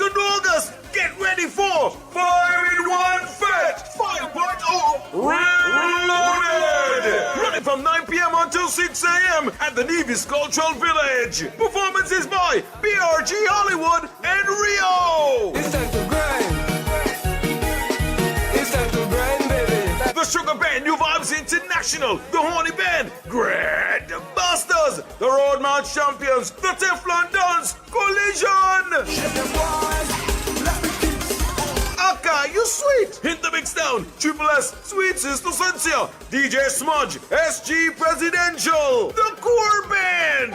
2nd August, get ready for 5-in-1 Fest 5.0 Reloaded! Running from 9 p.m. until 6 a.m. at the Nevis Cultural Village. Performances by BRG Hollywood and Rio. It's time to grind. It's time to grind, baby. The Sugar Band, New Vibes International, the Horny Band, Grand Busters, the Roadmount Champions, the Teflon Dons, Collision. Aka, you sweet. Hit the mix down. Triple S, Sweet Sister Cynthia, DJ Smudge, SG Presidential, the Core Band.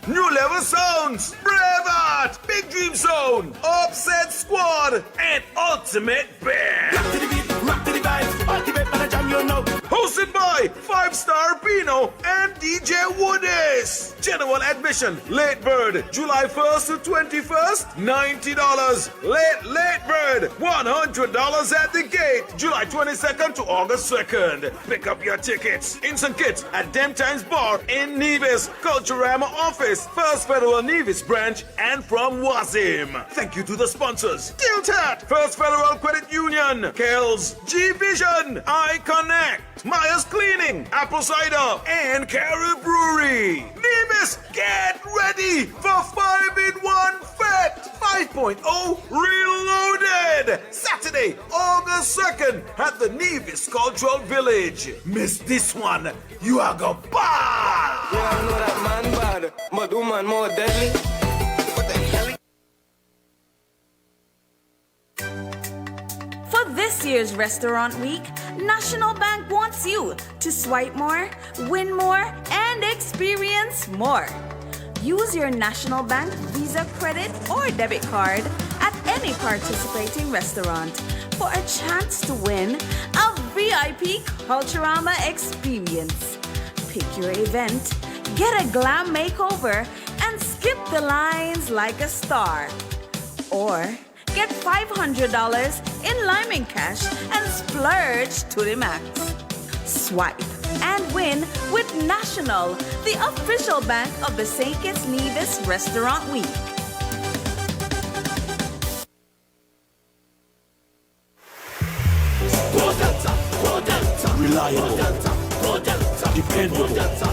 New Level Sounds, Braveheart, Big Dream Zone, Upset Squad, and Ultimate Band. Rock to the beat, rock to the vibes, ultimate man a jam, you know. Hosted by 5-Star Pino and DJ Woodies. General admission, late bird, July 1st to 21st, $90. Late bird, $100 at the gate, July 22nd to August 2nd. Pick up your tickets. Instant kits at Dem Times Bar in Nevis, Culturama Office, First Federal Nevis Branch, and from Wazim. Thank you to the sponsors: Tilt Hat, First Federal Credit Union, Kells, G Vision, I Connect, Myers Cleaning, Apple Cider, and Carib Brewery. Nevis, get ready for 5-in-1 Fest 5.0 Reloaded. Saturday, August 2nd at the Nevis Cultural Village. Miss this one, you are gonna bad. Yeah, I know that man bad, but woman more deadly. What the hell? For this year's Restaurant Week, National Bank wants you to swipe more, win more, and experience more. Use your National Bank Visa credit or debit card at any participating restaurant for a chance to win a VIP Culturama experience. Pick your event, get a glam makeover, and skip the lines like a star. Or get $500 in Lyman cash and splurge to the max. Swipe and win with National, the official bank of the St. Kitts Nevis Restaurant Week. Reliable, dependable, Delta.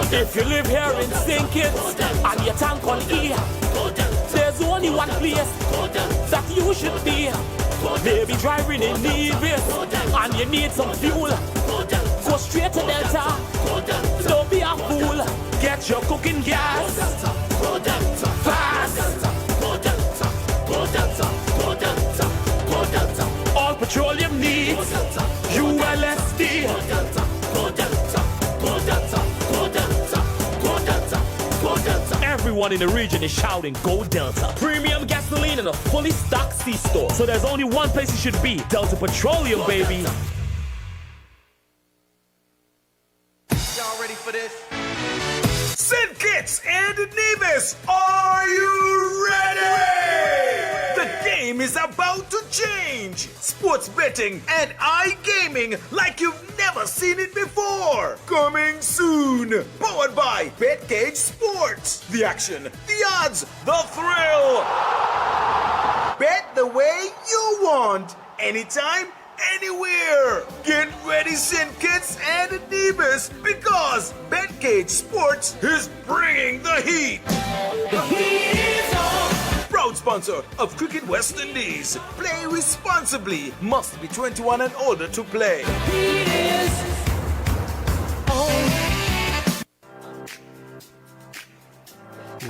If you live here in St. Kitts and your tank on E, there's only one place that you should be. Maybe driving in Nevis and you need some fuel. Go straight to Delta. Don't be a fool. Get your cooking gas fast. All petroleum needs ULSD. Everyone in the region is shouting, Go Delta. Premium gasoline in a fully stocked C-store. So there's only one place you should be. Delta Petroleum, baby. Y'all ready for this? St. Kitts and Nevis, are you ready? The game is about to change. Sports betting and iGaming like you've never seen it before. Coming soon. Powered by BetCage Sports. The action, the odds, the thrill. Bet the way you want. Anytime, anywhere. Get ready, St. Kitts and Nevis, because BetCage Sports is bringing the heat. The heat is on. Proud sponsor of Cricket West Indies. Play responsibly. Must be 21 and older to play. The heat is on.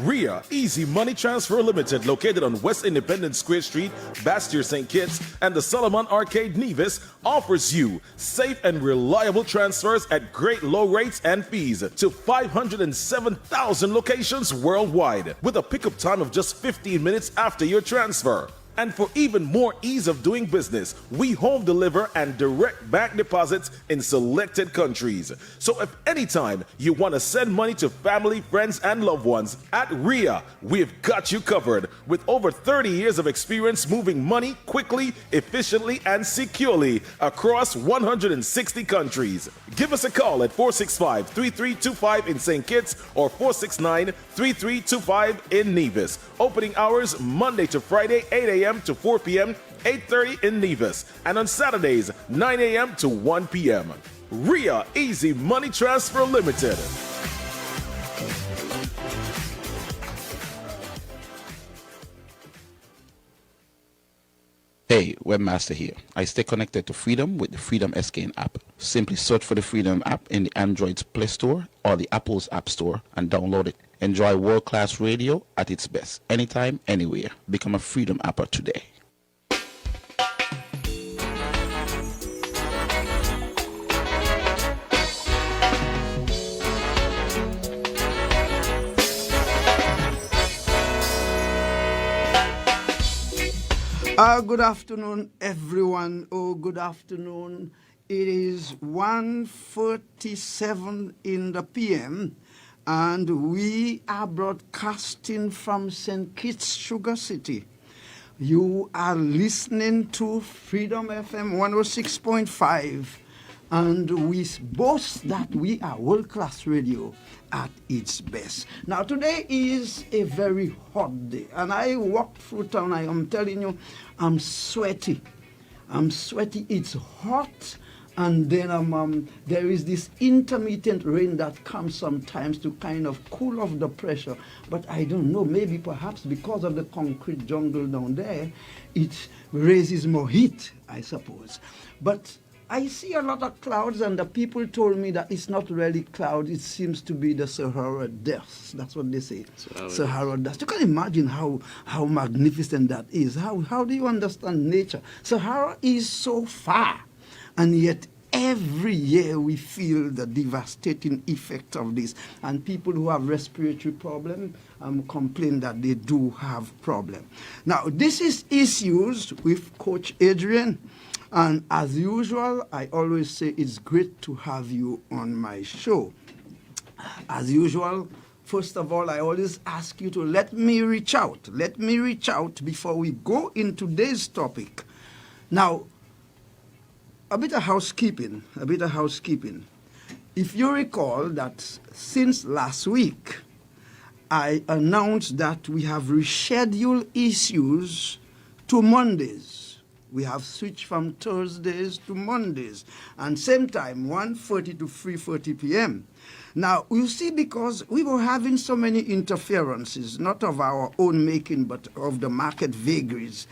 RIA Easy Money Transfer Limited, located on West Independence Square Street, Bastyr, St. Kitts, and the Solomon Arcade, Nevis, offers you safe and reliable transfers at great low rates and fees to 507,000 locations worldwide, with a pickup time of just 15 minutes after your transfer. And for even more ease of doing business, we home deliver and direct bank deposits in selected countries. So if anytime you want to send money to family, friends, and loved ones, at RIA, we've got you covered with over 30 years of experience moving money quickly, efficiently, and securely across 160 countries. Give us a call at 465-3325 in St. Kitts or 469-3325 in Nevis. Opening hours Monday to Friday, 8 a.m. to 4 p.m., 8:30 in Nevis, and on Saturdays, 9 a.m. to 1 p.m. RIA Easy Money Transfer Limited. Hey, Webmaster here. I stay connected to Freedom with the Freedom SKN app. Simply search for the Freedom app in the Android's Play Store or the Apple's App Store and download it. Enjoy world-class radio at its best, anytime, anywhere. Become a Freedom apper today. Good afternoon, everyone. Oh, good afternoon. It is 1:47 in the PM, and we are broadcasting from St. Kitts, Sugar City. You are listening to Freedom FM 106.5, and we boast that we are world-class radio at its best. Now, today is a very hot day, and I walked through town. I am telling you, I'm sweaty. It's hot, and then there is this intermittent rain that comes sometimes to kind of cool off the pressure. But I don't know, maybe perhaps because of the concrete jungle down there, it raises more heat, I suppose. But I see a lot of clouds, and the people told me that it's not really clouds. It seems to be the Sahara dust. That's what they say. Sahara dust. You can imagine how magnificent that is. How do you understand nature? Sahara is so far, and yet every year we feel the devastating effect of this. And people who have respiratory problems complain that they do have problems. Now, this is Issues with Coach Adrian. And as usual, I always say it's great to have you on my show. As usual, first of all, I always ask you to let me reach out. Let me reach out before we go into today's topic. Now, a bit of housekeeping. If you recall that since last week, I announced that we have rescheduled issues to Mondays. We have switched from Thursdays to Mondays, and same time, 1:30 to 3:30 p.m. Now, you see, because we were having so many interferences, not of our own making, but of the market vagaries,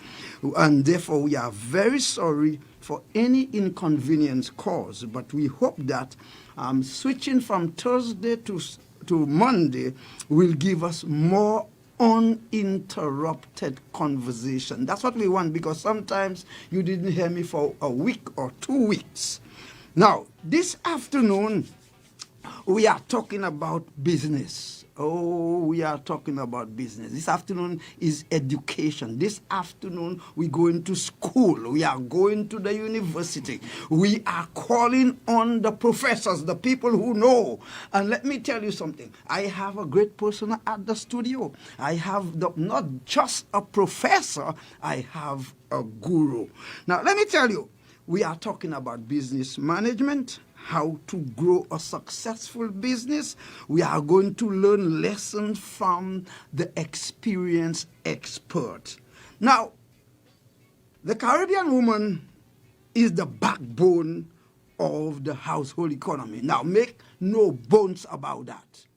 and therefore we are very sorry for any inconvenience caused, but we hope that switching from Thursday to Monday will give us more uninterrupted conversation. That's what we want, because sometimes you didn't hear me for a week or 2 weeks. Now, this afternoon, we are talking about business. Oh, we are talking about business. This afternoon is education. This afternoon, we're going to school. We are going to the university. We are calling on the professors, the people who know. And let me tell you something. I have a great person at the studio. I have not just a professor, I have a guru. Now, let me tell you, we are talking about business management, how to grow a successful business. We are going to learn lessons from the experienced expert. Now, the Caribbean woman is the backbone of the household economy. Now, make no bones about that.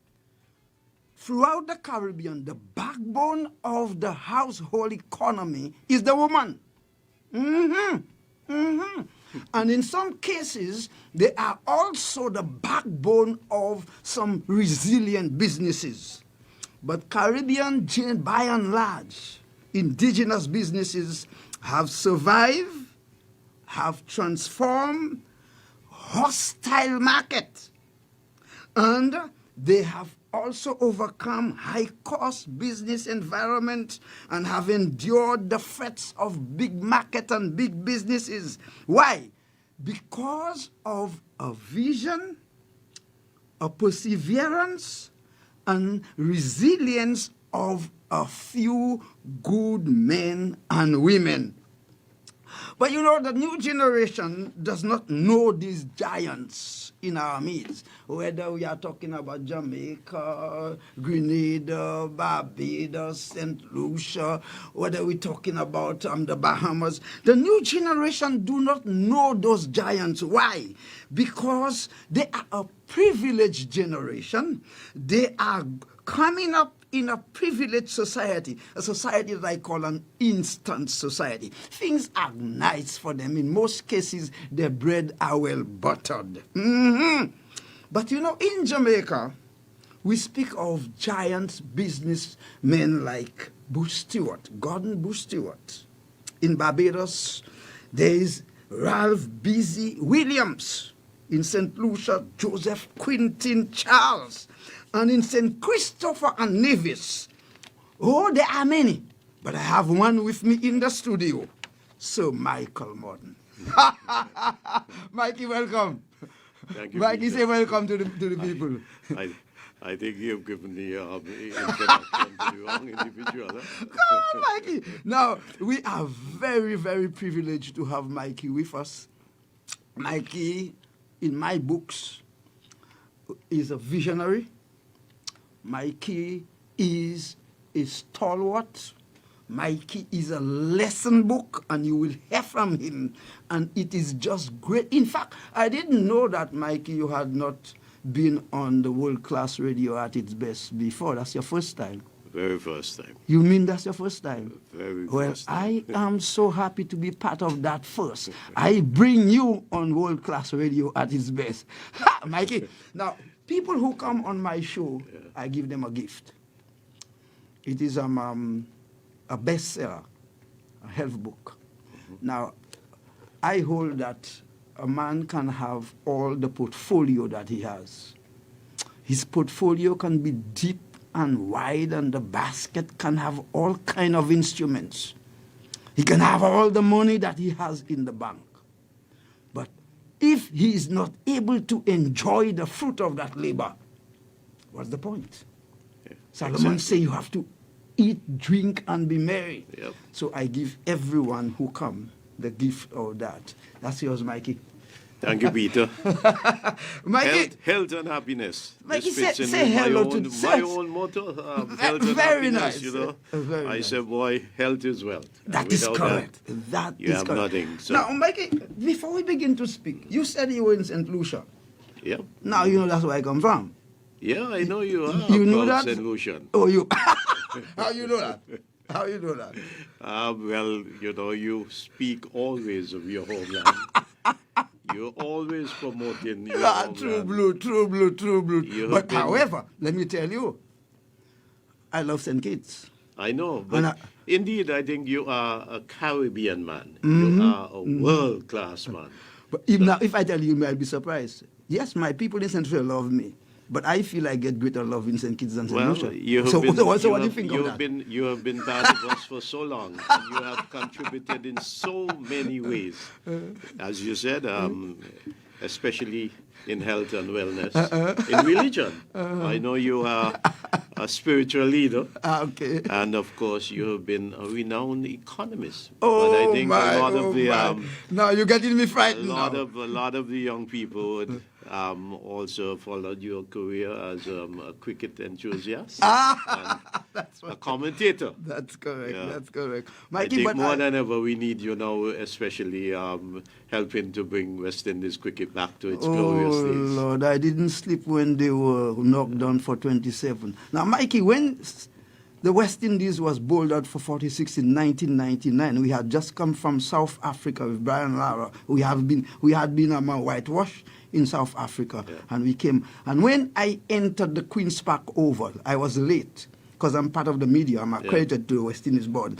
Throughout the Caribbean, the backbone of the household economy is the woman. And in some cases, they are also the backbone of some resilient businesses. But Caribbean, by and large, indigenous businesses have survived, have transformed hostile market, and they have also overcome high-cost business environment and have endured the threats of big market and big businesses. Why? Because of a vision, a perseverance, and resilience of a few good men and women. But you know, the new generation does not know these giants in our midst, whether we are talking about Jamaica, Grenada, Barbados, St. Lucia, whether we're talking about the Bahamas. The new generation do not know those giants. Why? Because they are a privileged generation. They are coming up in a privileged society, a society that I call an instant society. Things are nice for them. In most cases, their bread are well buttered. But you know, in Jamaica, we speak of giant businessmen like Bush Stewart, Gordon Bush Stewart. In Barbados, there is Ralph Beasy Williams. In St. Lucia, Joseph Quintin Charles. And in St. Christopher and Nevis, oh, there are many. But I have one with me in the studio, Sir Michael Morton. Mikey, welcome. Thank you, Mikey, Peter. say welcome to the people. I think you've given the introduction to the wrong individual. Huh? Come on, Mikey. Now, we are very, very privileged to have Mikey with us. Mikey, in my books, is a visionary. Mikey is a stalwart. Mikey is a lesson book, and you will hear from him. And it is just great. In fact, I didn't know that, Mikey, you had not been on the world-class radio at its best before. That's your first time. Very first time. You mean that's your first time? Very Well, first time. I am so happy to be part of that first. I bring you on world-class radio at its best. Ha, Mikey. Now, people who come on my show, I give them a gift. It is a bestseller, a health book. Now, I hold that a man can have all the portfolio that he has. His portfolio can be deep and wide, and the basket can have all kind of instruments. He can have all the money that he has in the bank. But if he is not able to enjoy the fruit of that labor, what's the point? Solomon exactly. say you have to eat, drink, and be merry. Yep. So I give everyone who come the gift of that. That's yours, Mikey. Thank you, Peter. Mikey, Health and happiness. Mikey, This fits say- in say with hello my to- own, say- my own motto, health and very happiness, nice. you know. Very I nice. said, boy, health is wealth. And that is without correct. that, That you is have correct. nothing. So, Now, Mikey, before we begin to speak, you said you were in St. Lucia. yeah. Now you know that's where I come from. Yeah, I know you are. You know proud that? St. Lucian. Oh, you. How you know that? How you know that? Well, you know, you speak always of your homeland. You're always promoting your homeland. True blue, true blue, true blue. You But have been- however, let me tell you, I love St. Kitts. I know, but And I- indeed, I think you are a Caribbean man. Mm-hmm. You are a world-class man. But if I tell you, you might be surprised. Yes, my people in Central love me, but I feel I get greater love in St. Kitts than St. Well, Lucia. you have So been, what do you have- think you of have that? You have been part of us for so long, and you have contributed in so many ways. As you said, especially in health and wellness, in religion. I know you are a spiritual leader. Okay. And of course, you have been a renowned economist. Oh, but I think my, a lot of the my. Now you're getting me a frightened lot now. of the young people would also followed your career as a cricket enthusiast and That's a commentator. That's correct. Yeah. That's correct. I Mikey, think but more than ever we need you now, especially helping to bring West Indies cricket back to its glorious oh days. Lord, I didn't sleep when they were knocked down for 27. Now, Mikey, when the West Indies was bowled out for 46 in 1999, we had just come from South Africa with Brian Lara. We had been whitewashed in South Africa, and we came. And when I entered the Queen's Park Oval, I was late because I'm part of the media. I'm accredited to the West Indies board.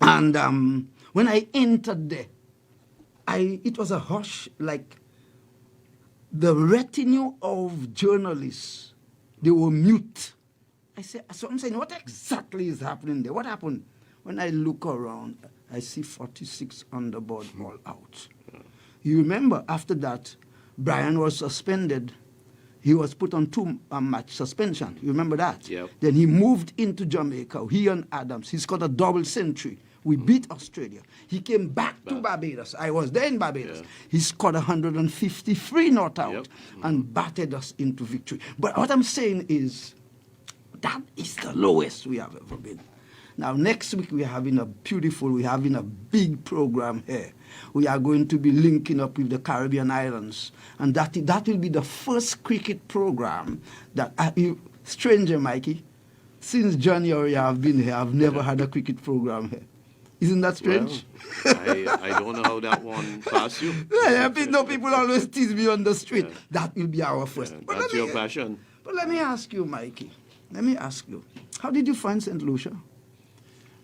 And when I entered there, it was a hush, like the retinue of journalists They were mute. So I'm saying, what exactly is happening there? What happened? When I look around, I see 46 underboard all out. You remember, after that, Brian was suspended. He was put on 2-match suspension. You remember that? Yep. Then he moved into Jamaica. He and Adams. He scored a double century. We beat Australia. He came back to Barbados. I was there in Barbados. Yeah. He scored 153 not out Yep. and battered us into victory. But what I'm saying is, that is the lowest we have ever been. Now, next week we're having a big program here. We are going to be linking up with the Caribbean islands. And that will be the first cricket program that, stranger Mikey, since January I've been here, I've never had a cricket program here. Isn't that strange? Well, I don't know how that one passed you. People always tease me on the street. Yeah. That will be our first. Yeah, that's your passion. But let me ask you, Mikey. How did you find St. Lucia?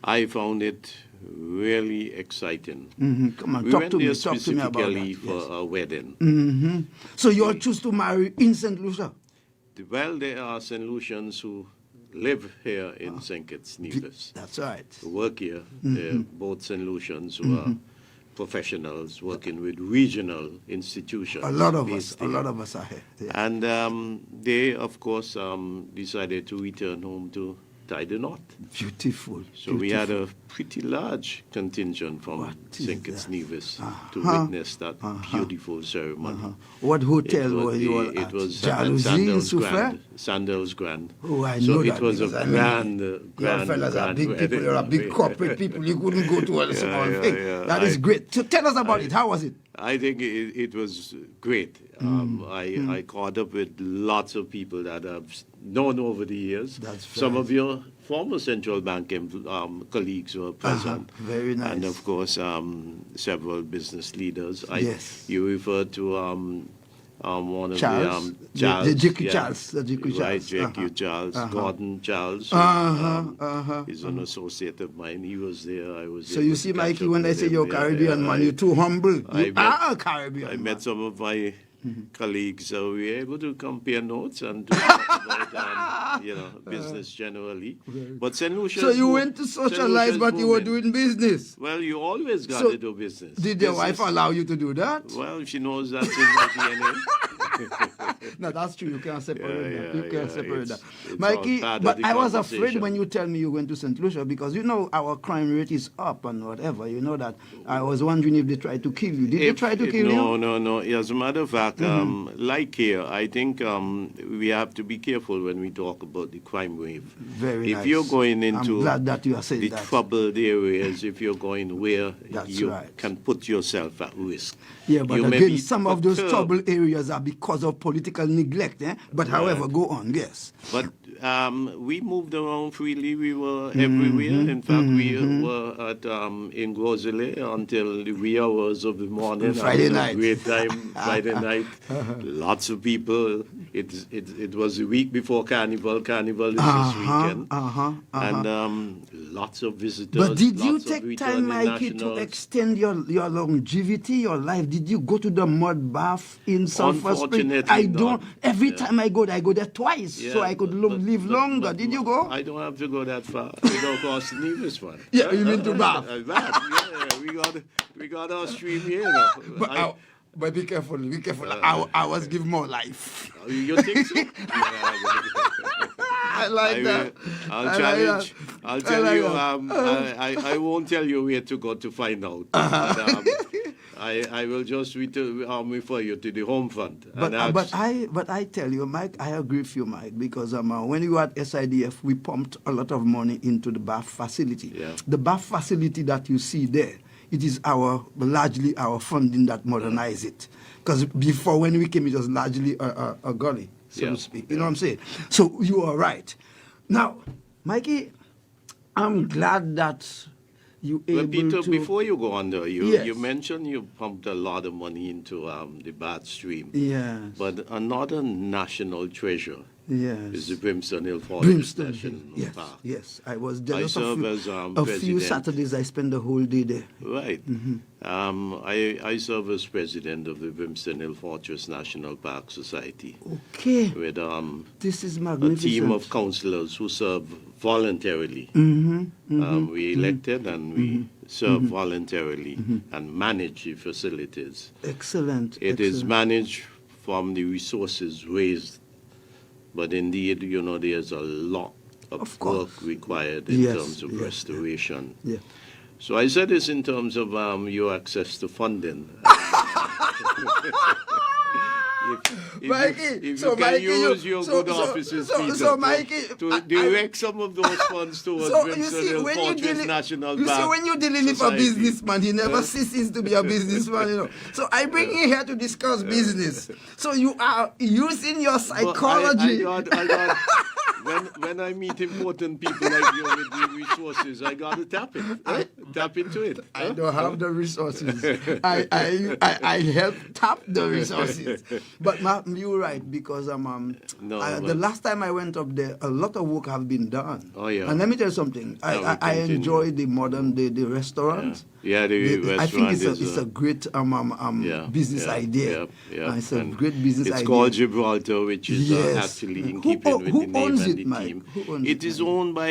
I found it really exciting. Mm-hmm. Come on, we talk went to me. there Talk to me about specifically that. for a wedding. Mm-hmm. So you all choose to marry in St. Lucia? Well, there are St. Lucians who live here in St. Kitts, Nevis. That's right. Who work here. They're both St. Lucians who are professionals working with regional institutions. A lot of us are here. Yeah. And they, of course, decided to return home to tie the knot. Beautiful. So we had a pretty large contingent from St. Kitts Nevis to witness that beautiful ceremony. What hotel were you all at? It was Sandals Grand. Sandals Grand. Oh, I so know it that. was a grand fellas are big wedding. people. You're a big corporate people. You couldn't go to a small thing. That is great. So tell us about it. How was it? I think it was great. I caught up with lots of people that I've known over the years. Some of your former central bank colleagues were present. Very nice. And of course, several business leaders. Yes. You referred to one of Charles. the Charles. The JQ Charles. The JQ Charles. Right, JQ Charles. Gordon Charles. He's an associate of mine. He was there. I was there. So you see, Mikey, when I say you're Caribbean, man, you're too humble. You are a Caribbean. I met some of my colleagues, so we were able to compare notes and talk about business generally. But St. Lucia. So you went to socialize, but you were doing business. Well, you always got to do business. Did your wife allow you to do that? Well, she knows that's in my DNA. No, that's true. You can't separate that. You can't separate that. It's Mikey, but I was afraid when you tell me you went to St. Lucia because you know our crime rate is up and whatever. You know that. I was wondering if they tried to kill you. Did they try to kill you? No. As a matter of fact, like here, I think we have to be careful when we talk about the crime wave. Very nice. If you're going into I'm glad that you are saying the that. troubled areas, if you're going where you right. can put yourself at risk. Yeah, but you may again, be some of those perturbed. troubled areas are because of political neglect. But however, go on, yes. But we moved around freely. We were everywhere. In fact, we were at in Grosley until the wee hours of the morning. Friday night. Great time, Friday night. Lots of people. It was the week before Carnival. Carnival is this weekend. And lots of visitors. But did you lots of take time, returning Mikey, to nationals. extend your longevity, your life? Did you go to the mud bath in Sulphur Spring? Unfortunately I don't. not. Every time I go there twice, so I could live longer. Did you go? I don't have to go that far. We go across the Nevis one. Yeah, you mean to bath? Bath, yeah. We got our stream here. Now. But be careful, be careful. Ours give more life. You think so? I like that. I'll challenge. I'll tell you. I won't tell you where to go to find out. But, I will just refer you to the home front. But I tell you, Mike, I agree with you, Mike, because when you were at SIDF, we pumped a lot of money into the bath facility. Yeah. The bath facility that you see there, it is largely our funding that modernized it. Because before, when we came, it was largely a gully, so to speak. You know what I'm saying? So you are right. Now, Mikey, I'm glad that you able Peter, to... before you go on there, Yes. you mentioned you pumped a lot of money into the bath stream. Yes. But another national treasure Yes. is the Brimstone Hill Fortress Brimstone Hill. National Yes, Park. yes. I was I jealous serve of as a few president. Saturdays. I spent the whole day there. Right. I serve as president of the Brimstone Hill Fortress National Park Society Okay. with This is a magnificent. team of councillors who serve voluntarily. We elected and we serve voluntarily and manage the facilities. Excellent. It is excellent. managed from the resources raised, but indeed, there's a lot of Of course. work required in Yes, terms of yes, restoration. Yeah. So I said this in terms of your access to funding. Mikey, if you so can Mikey, use your good offices, Peter, so Mikey, to direct some of those funds towards so you Brimstone see, Hill when Fortress National you see, Park when you're dealing with a Society. businessman, he never ceases to be a businessman. So I bring you here to discuss business. So you are using your But psychology. I got when I meet important people like you with the resources, I got to tap into it. I don't have the resources. I help tap the resources. But you're right, because the last time I went up there, a lot of work have been done. Oh, yeah. And let me tell you something. I enjoy the modern the restaurants. Yeah, the I think restaurant it's a great business idea. It's a And great business idea. It's called Gibraltar, which is actually in keeping with the name owns and it, the Mike? team. Who owns It it, is Mike? owned by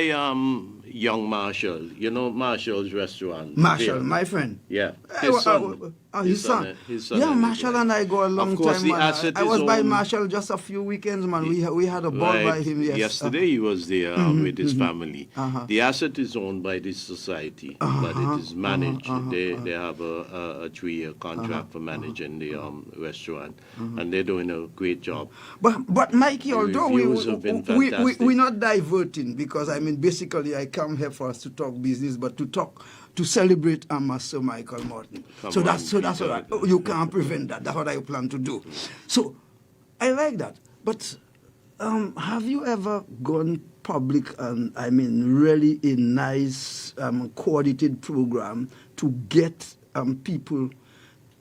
Young Marshall. You know Marshall's restaurant. Marshall, there. my friend. Yeah, His his son. His son. and Yeah, his Marshall wife. and I go a long Of course, time, the man. asset I is was by owned- Marshall just a few weekends, man. We had a ball by him. Yes. Yesterday he was there with his family. The asset is owned by this society, but it is managed. They have a 3-year contract for managing the restaurant, and they're doing a great job. But Mikey, although reviews have been fantastic. we're not diverting, because basically I come here for us to talk business, but to celebrate Sir Michael Morton. Come That's on, all right. You can't prevent that. That's what I plan to do. So I like that. But have you ever gone public and really a nice coordinated program to get people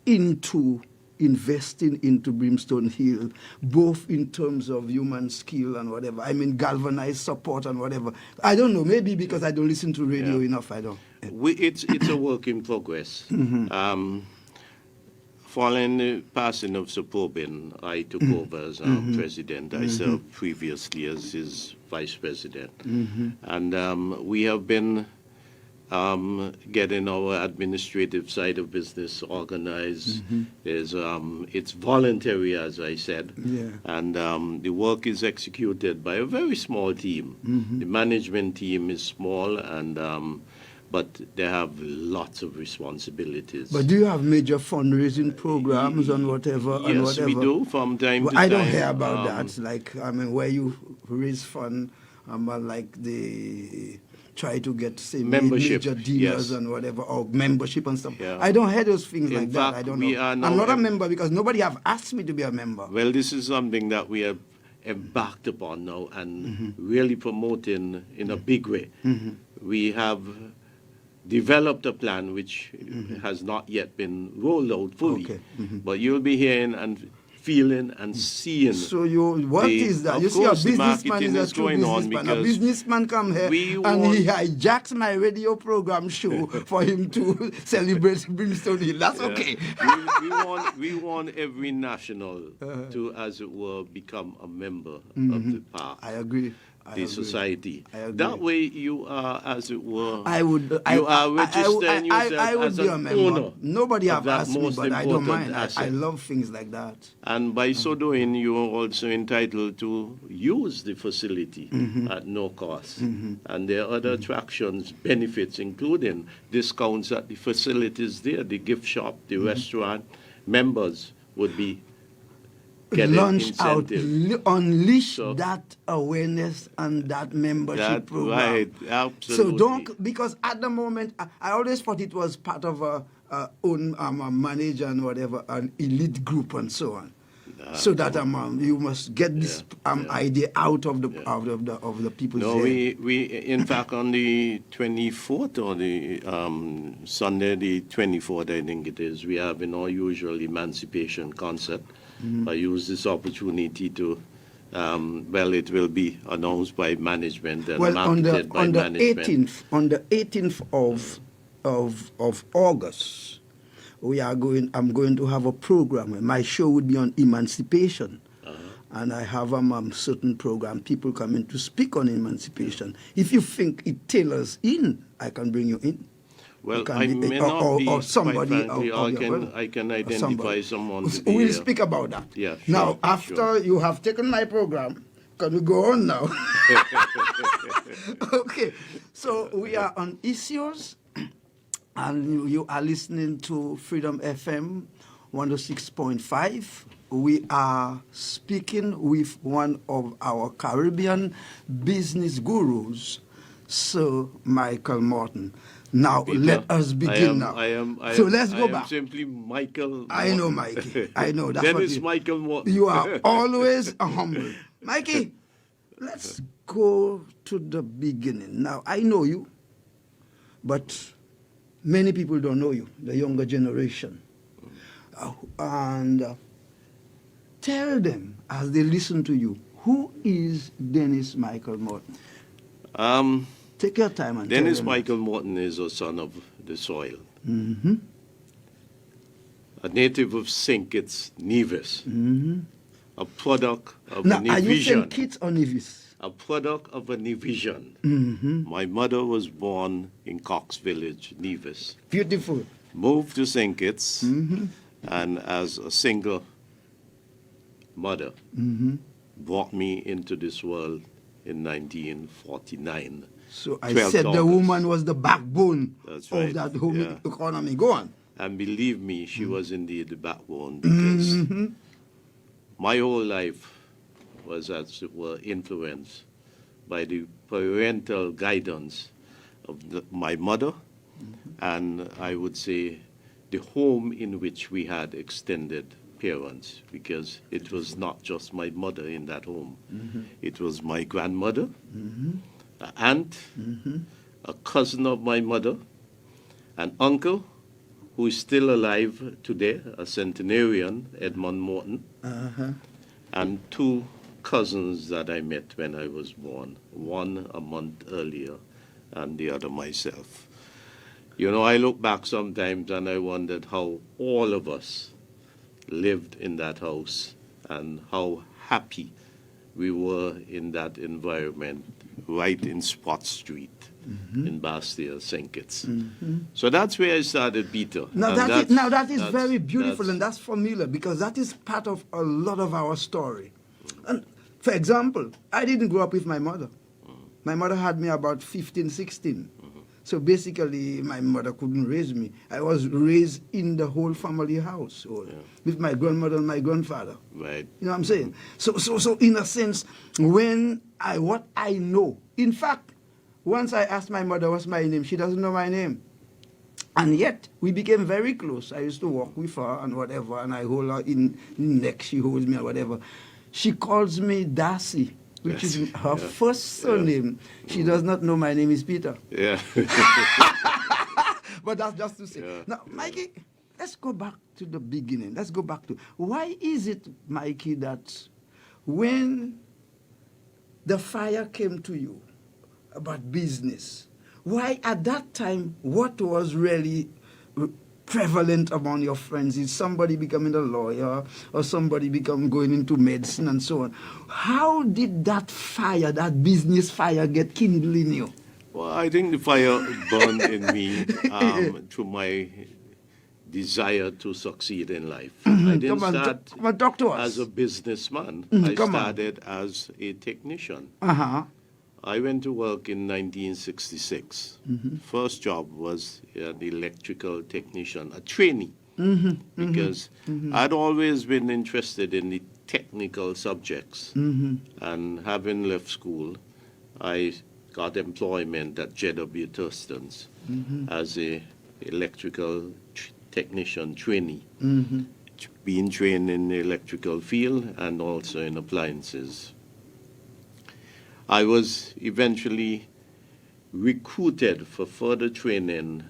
into investing into Brimstone Hill, both in terms of human skill and whatever. Galvanized support and whatever. I don't know. Maybe because I don't listen to radio enough. I don't. It's a work in progress. Following the passing of Sir Probin, I took over as president. I served previously as his vice president. And we have been getting our administrative side of business organized. It's voluntary, as I said. Yeah. And the work is executed by a very small team. The management team is small, and but they have lots of responsibilities. But do you have major fundraising programs and whatever? Yes, we do from time to time. I don't hear about that. Like, where you raise fund, like the try to get, say, Membership, major dealers yes. and whatever, or membership and stuff. Yeah. I don't hear those things In like that. fact, I don't we know. are I'm now not a member because nobody have asked me to be a member. Well, this is something that we have embarked upon now and really promoting in a big way. We have developed a plan which has not yet been rolled out fully, Okay. but you'll be hearing and feeling and seeing. So what is that? Of You see, a course, the businessman marketing is a true going on businessman. A because businessman come here we and he want- hijacks my radio program show for him to celebrate Brimstone Hill. That's okay. we want every national to, as it were, become a member of the park. I agree. The society. I agree. That way, you are, as it were, You are registering yourself I would as be an a member. owner. Nobody of have that asked me, most but I don't important mind. asset. I love things like that. And by so doing, you are also entitled to use the facility at no cost. And there are other attractions, benefits, including discounts at the facilities there, the gift shop, the restaurant. Members would be getting Launch out, incentive. unleash So- that awareness and that membership That, program. right, So absolutely. because at the moment, I always thought it was part of a own a manager and whatever, an elite group and so on. So that you must get this idea out of the people's No, head. we in fact on the 24th or the Sunday the 24th, I think it is, we have our usual emancipation concert. I use this opportunity to Well, it will be announced by management and Well, on the marketed by on the management. 18th on the 18th of August, I'm going to have a program. My show would be on emancipation. And I have certain program, people coming to speak on emancipation. If you think it tailors in, I can bring you in. Well, You can I be- may or- not or- be, or somebody quite frankly, of your brother. I can Or identify somebody. someone to We'll be speak about that. Yeah, Now, sure, after sure. you have taken my program, can we go on now? Okay, so we are on issues, and you are listening to Freedom FM 106.5. We are speaking with one of our Caribbean business gurus, Sir Michael Morton. Now, Peter, let us begin now. So let's go I am back. simply Michael. I know, Morton. Mikey. I know. That's what Dennis you, Michael Morton. you are always humble. Mikey, let's go to the beginning. Now, I know you, but many people don't know you, the younger generation. And tell them, as they listen to you, who is Dennis Michael Morton? Take your time and Dennis tell them. Michael Morton is a son of the soil. Mm-hmm. A native of St. Kitts, Nevis. Mm-hmm. A product of Now, an are you vision. St. Kitts or Nevis? A product of a vision. Mm-hmm. My mother was born in Cox Village, Nevis. Beautiful. Moved to St. Kitts, Mm-hmm. and as a single mother, Mm-hmm. brought me into this world in 1949. So I 12th said the August. woman was the backbone That's of right, that home yeah. economy. Go on. And believe me, she was indeed the backbone, because my whole life was, as it were, influenced by the parental guidance of my mother, and I would say the home in which we had extended parents, because it was not just my mother in that home. It was my grandmother, an aunt, a cousin of my mother, an uncle who is still alive today, a centenarian, Edmund Morton, and two cousins that I met when I was born, one a month earlier and the other myself. You know, I look back sometimes and I wondered how all of us lived in that house and how happy we were in that environment right in Spot Street in Bastille, St. Kitts. So that's where I started, Peter. Now And that is that's- very beautiful, that's- and that's familiar, because that is part of a lot of our story. And for example, I didn't grow up with my mother. My mother had me about 15, 16. So basically, my mother couldn't raise me. I was raised in the whole family household with my grandmother and my grandfather. Right. You know what I'm saying? So in a sense, what I know, in fact, once I asked my mother what's my name, she doesn't know my name. And yet, we became very close. I used to walk with her and whatever, and I hold her in the neck, she holds me or whatever. She calls me Darcy, which Yes. is her Yeah. first surname. She does not know my name is Peter. Yeah. But that's just to say. Yeah. Now, Mikey, let's go back to the beginning. Let's go back to, why is it, Mikey, that when the fire came to you about business, why at that time, what was really prevalent among your friends? Is somebody becoming a lawyer or somebody going into medicine and so on? How did that fire, that business fire, get kindled in you? Well, I think the fire burned in me through my desire to succeed in life. I didn't start come on, talk to us. as a businessman. I come on. started as a technician. Uh-huh. I went to work in 1966. First job was an electrical technician, a trainee, because I'd always been interested in the technical subjects. And having left school, I got employment at J.W. Thurston's as a electrical technician trainee, being trained in the electrical field and also in appliances. I was eventually recruited for further training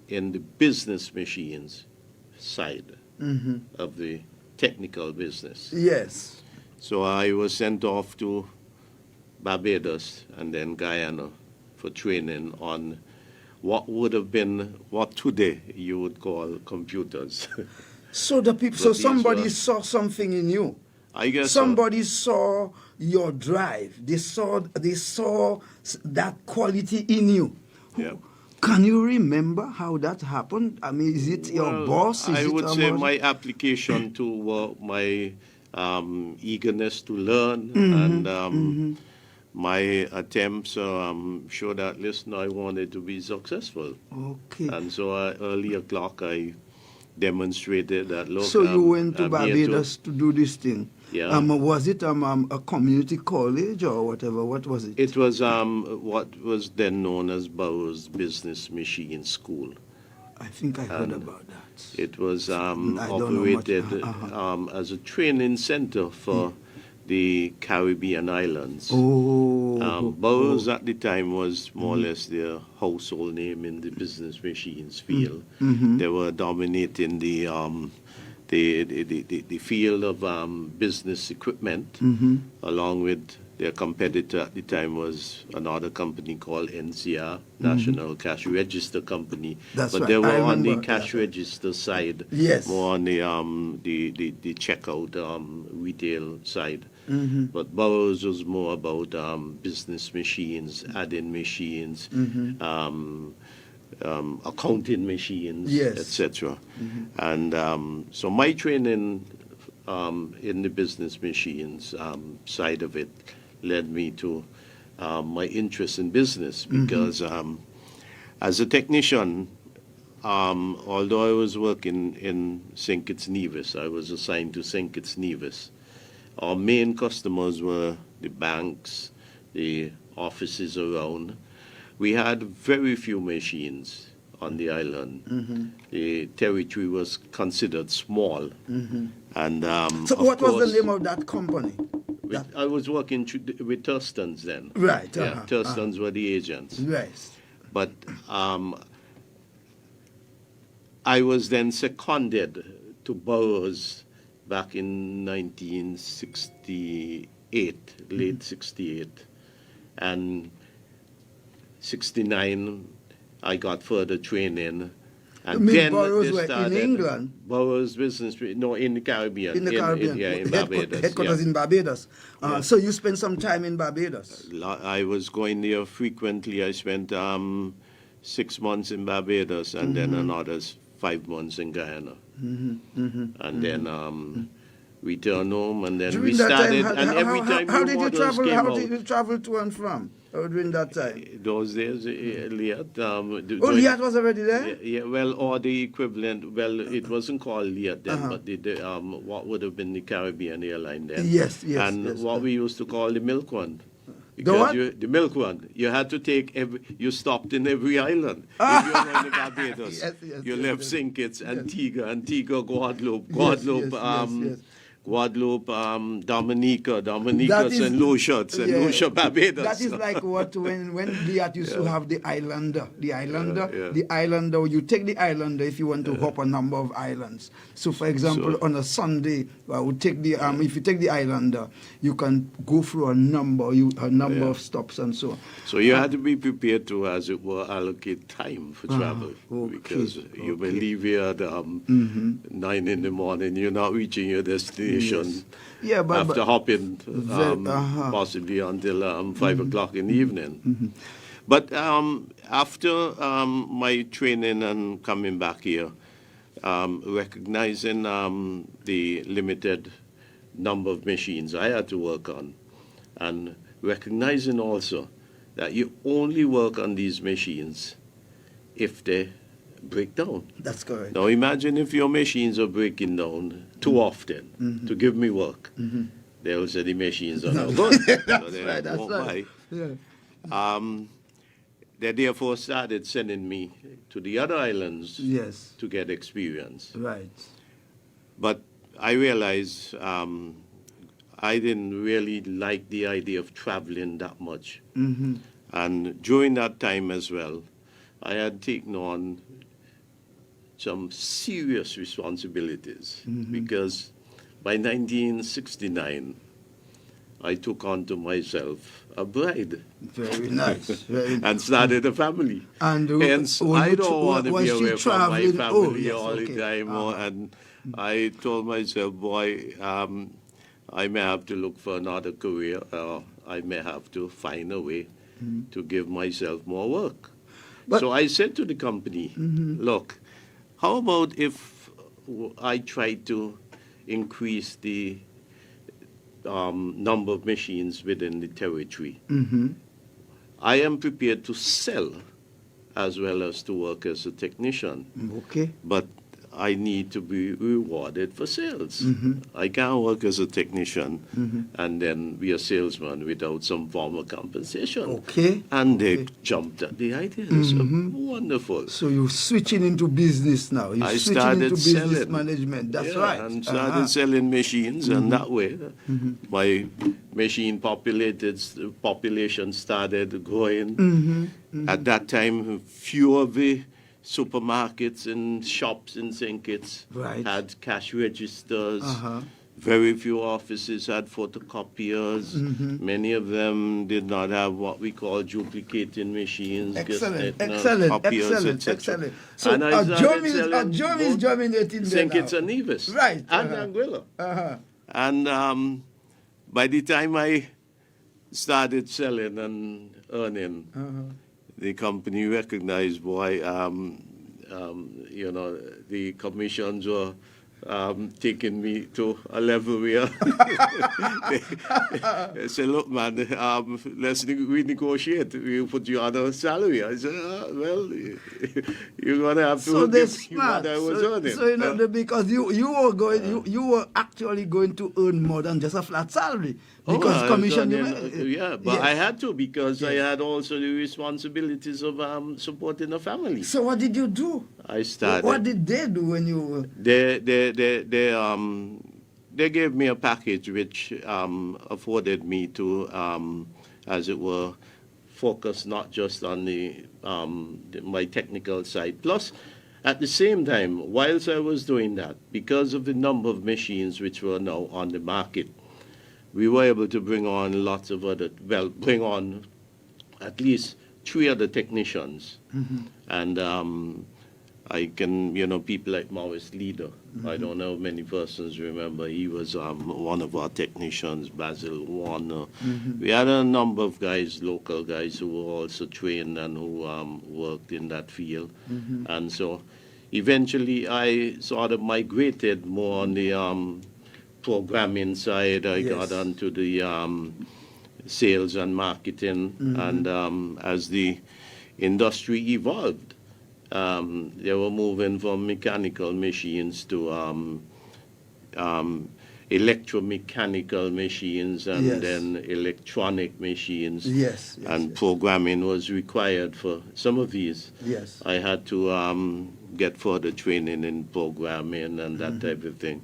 in the business machines side of the technical business. Yes. So I was sent off to Barbados and then Guyana for training on what would have been what today you would call computers. So the people, But so these somebody were- saw something in you. I guess so. Somebody saw your drive. They saw that quality in you. Yeah. Can you remember how that happened? I mean, is it your Well, boss? Is I it would a say boss? my application to my eagerness to learn Mm-hmm, and my attempts. I'm sure that listener I wanted to be successful, Okay. and so early o'clock I demonstrated that. Look, So you went to I'm here Barbados to do this thing. Yeah. Was it a community college or whatever? What was it? It was what was then known as Bowers Business Machine School. I think I heard And about that. It was I don't know much. operated as a training center for the Caribbean islands. Oh. Bowers at the time was more or less their household name in the business machines field. They were dominating the field of business equipment, along with their competitor at the time was another company called NCR, National Cash Register Company. That's but right. they were I on the remember cash that. register side, Yes. more on the checkout retail side. But Bowers was more about business machines, add-in machines, accounting machines, Yes. etc. And so my training in the business machines side of it led me to my interest in business because as a technician, although I was working in St. Kitts Nevis, I was assigned to St. Kitts Nevis. Our main customers were the banks, the offices around. We had very few machines on the island. The territory was considered small. And So of what was course, the name of that company? I was working with Thurston's then. Right, Yeah, Thurston's were the agents. Right. But I was then seconded to Bowers back in 1968, late 68. And 69, I got further training. And You mean then Bowers they were in started England? Bowers Business, no, in the Caribbean. In the Caribbean. In Barbados. Headquarters yeah. in Barbados. Yeah. So you spent some time in Barbados. I was going there frequently. I spent 6 months in Barbados and then another 5 months in Guyana. And then returned home and then we During that started. time, and every time how new did you models travel? came How out, did you travel to and from during that time? those days, Liat. Liat was already there. Yeah, well, or the equivalent. Well, it wasn't called Liat then, but what would have been the Caribbean airline then. Yes, And yes. what we used to call the milk one. The Because what? the milk one. You had to take you stopped in every island. If you were going to Barbados, Yes, you left St. Kitts, Antigua, Guadeloupe, yes, Dominica, That is- St. Lucia, Barbados. That is like what when Liat used to have the Islander. Yeah. The Islander, you take the Islander if you want to hop a number of islands. So for example, on a Sunday, I would take the if you take the Islander, you can go through a number of stops and so on. So you had to be prepared to, as it were, allocate time for travel. okay, Because you may leave here at 9 in the morning, you're not reaching your destination Yeah, after hopping uh-huh. possibly until 5 o'clock in the evening. But after my training and coming back here, recognizing the limited number of machines I had to work on, and recognizing also that you only work on these machines if they break down. That's correct. Now imagine if your machines are breaking down too often to give me work. They will say the machines are no good. So they won't buy. Yeah. They therefore started sending me to the other islands Yes. to get experience. Right. But I realized I didn't really like the idea of traveling that much. And during that time as well, I had taken on some serious responsibilities because by 1969, I took onto myself a bride. Very nice. Very And started a family. And hence, was I it- don't want to was be she away from my traveling? family Oh, yes, all okay. the time. And I told myself, boy, I may have to look for another career, or I may have to find a way to give myself more work. But- So I said to the company, look, how about if I try to increase the number of machines within the territory? I am prepared to sell as well as to work as a technician. Okay. But I need to be rewarded for sales. I can't work as a technician and then be a salesman without some form of compensation. Okay. And they jumped at the idea. It's wonderful. So you're switching into business now. You're I switching started into business selling. management. That's Yeah, right. and started selling machines, and that way, my machine population started growing. At that time, few of the supermarkets and shops in St. Kitts Right. had cash registers. Very few offices had photocopiers. Many of them did not have what we call duplicating machines. Excellent, just, excellent, copiers, excellent, etc. excellent. So And I a started John is both germinating there St. Kitts now. and Nevis. Right, And Anguilla. Uh-huh. And by the time I started selling and earning, the company recognized, boy, you know, the commissions were taking me to a level where they said, look, man, let's renegotiate. We'll put you on a salary. I said, well, you're going to have to So they're give me smart. what I was So, earning. so you know, because you were going, you were actually going to earn more than just a flat salary because I was commission. earning, yeah, but Yes. I had to because I Yes. had also the responsibilities of supporting a family. So what did you do? I started. What did they do when you were? They gave me a package which afforded me to, as it were, focus not just on my technical side. Plus, at the same time, whilst I was doing that, because of the number of machines which were now on the market, we were able to bring on lots of bring on at least 3 other technicians. And I can, people like Maurice Leader. I don't know if many persons remember. He was one of our technicians, Basil Warner. We had a number of guys, local guys, who were also trained and who worked in that field. And so eventually I sort of migrated more on the programming side. I got onto the sales and marketing. And as the industry evolved, they were moving from mechanical machines to electromechanical machines and then electronic machines. And programming was required for some of these. I had to get further training in programming and that type of thing.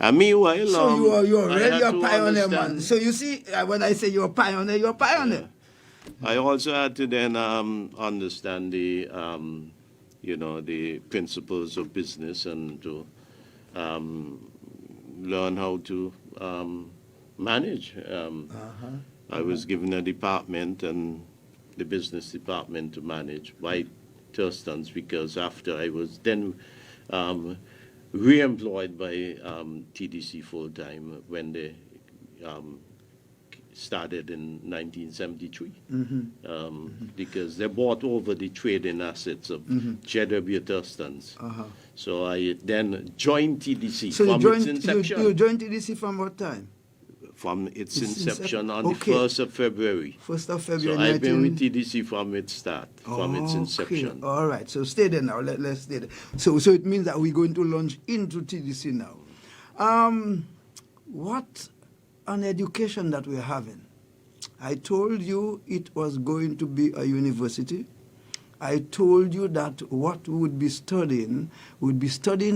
And meanwhile, So you're I really had a to pioneer, man. understand- So you see, when I say you're a pioneer, you're a pioneer. I also had to then understand the, the principles of business and to learn how to manage. I was given a department and the business department to manage by Thurston's because after I was then re-employed by TDC full-time when they started in 1973 because they bought over the trading assets of J.W. Thurston's. So I then joined TDC So from you joined, its inception. you joined TDC from what time? From its Its inception on okay. the 1st of February. 1st of So February. I've been with TDC from its start, from its Okay. inception. All right. So stay there now. Let's stay there. So it means that we're going to launch into TDC now. What an education that we're having. I told you it was going to be a university. I told you that what we would be studying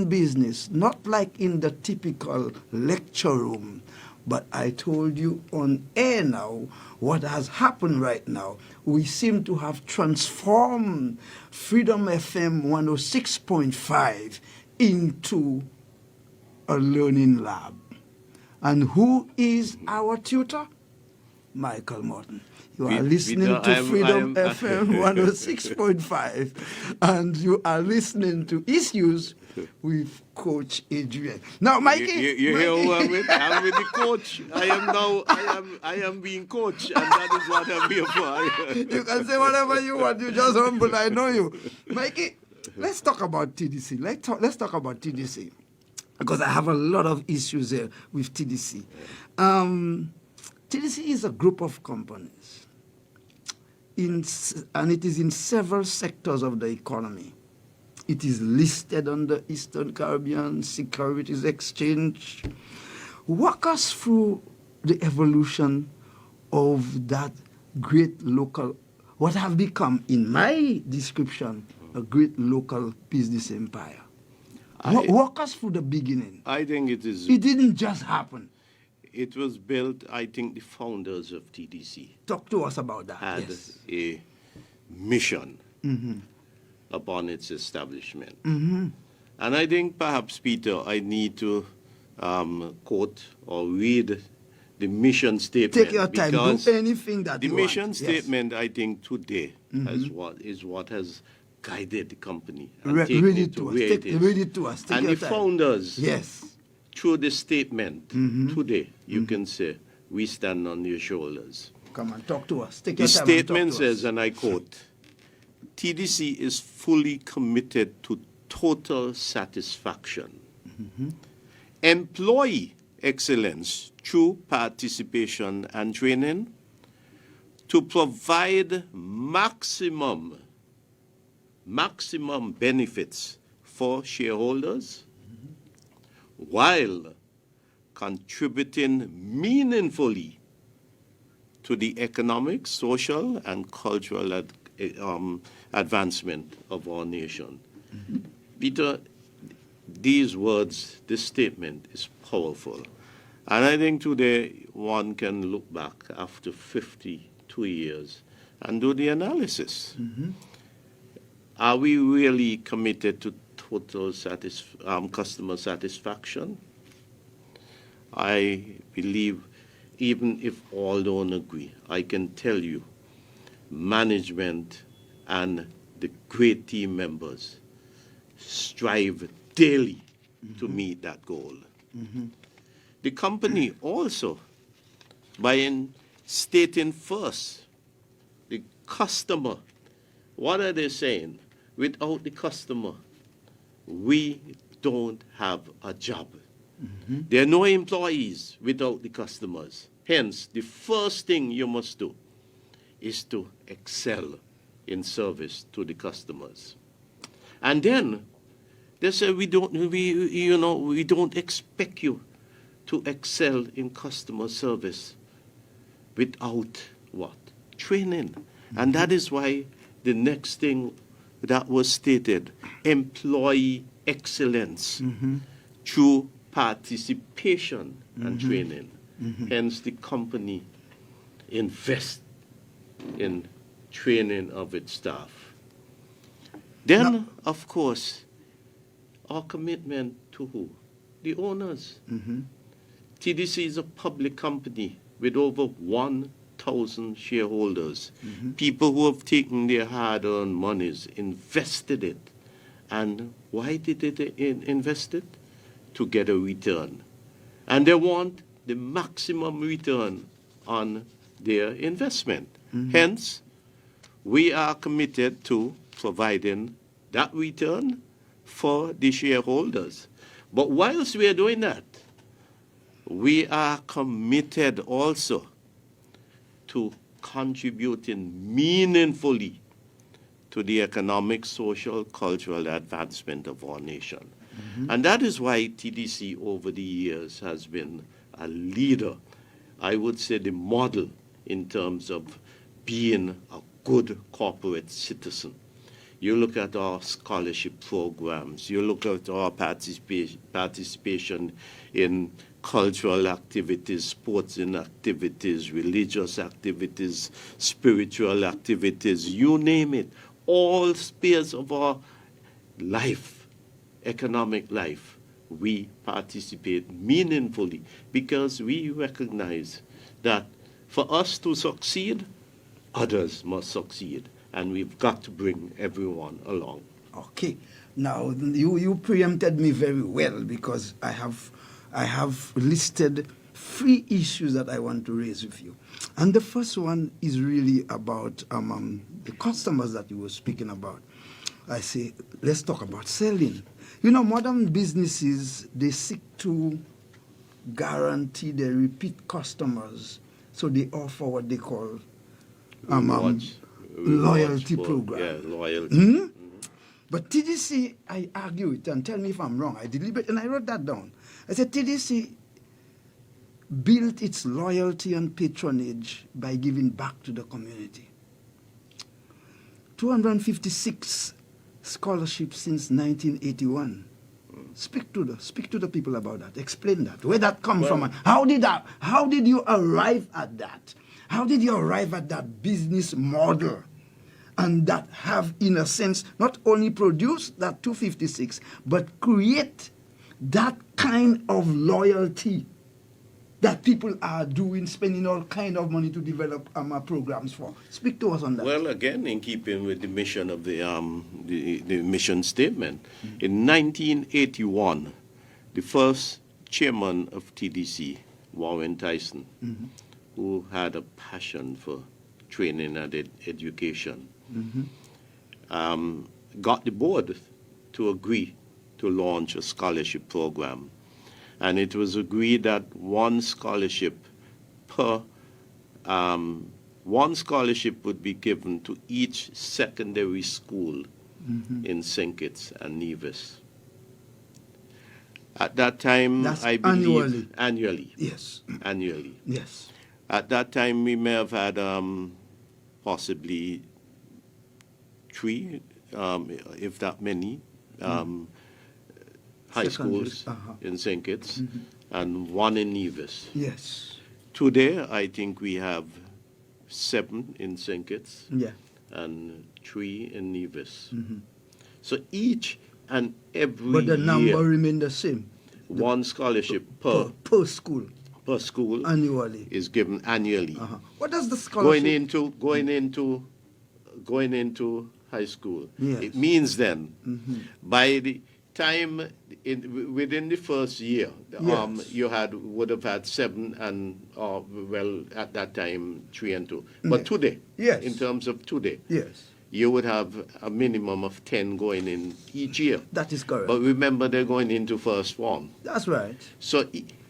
business, not like in the typical lecture room, but I told you on air now what has happened right now. We seem to have transformed Freedom FM 106.5 into a learning lab. And who is our tutor? Michael Morton. You are Peter, listening to Freedom I am- FM 106.5, and you are listening to Issues with Coach Adrian. Now, Mikey, You hear who I'm with? I'm with the coach. I am being coached, and that is what I'm here for. you can say whatever you want. You just humble. I know you, Mikey. Let's talk about TDC. Let's talk about TDC, because I have a lot of issues here with TDC. TDC is a group of companies, and it is in several sectors of the economy. It is listed on the Eastern Caribbean Securities Exchange. Walk us through the evolution of that great local, what have become, in my description, a great local business empire. Walk us through the beginning. I think it is. It didn't just happen. It was built. I think the founders of TDC Talk to us about that. had Yes. a mission upon its establishment. Mm-hmm. And I think perhaps, Peter, I need to quote or read the mission statement. Take your time. because Do anything that the you mission want. statement, I think, today is what has guided the company and taken Read it it to to us. where it is. Read it to us. Take And your the time. founders, Yes. through the statement today, you can say, we stand on your shoulders. Come on, talk to us. Take The your time. statement and talk to says, us. and I quote, TDC is fully committed to total satisfaction, employee excellence through participation and training, to provide maximum benefits for shareholders, while contributing meaningfully to the economic, social, and cultural advancement of our nation. Peter, these words, this statement is powerful. And I think today one can look back after 52 years and do the analysis. Are we really committed to total customer satisfaction? I believe, even if all don't agree, I can tell you, management and the great team members strive daily to meet that goal. The company also, by stating first the customer, what are they saying? Without the customer, we don't have a job. There are no employees without the customers. Hence, the first thing you must do is to excel in service to the customers. And then they say we don't expect you to excel in customer service without what? Training. And that is why the next thing that was stated, employee excellence through participation and training. Hence, the company invests in training of its staff. Then, of course, our commitment to who? The owners. TDC is a public company with over 1,000 shareholders, people who have taken their hard-earned monies, invested it. And why did they invest it? To get a return. And they want the maximum return on their investment. Hence, we are committed to providing that return for the shareholders. But whilst we are doing that, we are committed also to contributing meaningfully to the economic, social, cultural advancement of our nation. And that is why TDC over the years has been a leader, I would say the model in terms of being a good corporate citizen. You look at our scholarship programs, you look at our participation in cultural activities, sporting activities, religious activities, spiritual activities, you name it, all spheres of our life, economic life, we participate meaningfully because we recognize that For us to succeed, others must succeed. And we've got to bring everyone along. Okay. Now, you preempted me very well because I have listed 3 issues that I want to raise with you. And the first one is really about the customers that you were speaking about. I say, let's talk about selling. You know, modern businesses, they seek to guarantee their repeat customers. So they offer what they call loyalty program. Yeah, loyalty. But TDC, I argue it, and tell me if I'm wrong. I deliberate, and I wrote that down. I said TDC built its loyalty and patronage by giving back to the community. 256 scholarships since 1981. Speak to the people about that. Explain that. Where that come from? And how did you arrive at that? How did you arrive at that business model? And that have, in a sense, not only produce that 256, but create that kind of loyalty that people are doing, spending all kind of money to develop programs for. Speak to us on that. Well, again, in keeping with the mission of the mission statement, in 1981, the first chairman of TDC, Warren Tyson, who had a passion for training and education, got the board to agree to launch a scholarship program. And it was agreed that one scholarship would be given to each secondary school in St. Kitts and Nevis. At that time, That's I believe annually. Yes. Annually. Yes. At that time, we may have had possibly 3, if that many, high schools in St. Kitts and 1 in Nevis. Yes. Today, I think we have 7 in St. Kitts and 3 in Nevis. So each and every But the number year, remain the same. one scholarship Per school. per school Annually. is given annually. What does the scholarship... Going into high school. Yes. It means then, by the time within the first year, you would have had 7 and well, at that time 3 and 2. But today, in terms of today, you would have a minimum of 10 going in each year. That is correct. But remember, they're going into first form. That's right. So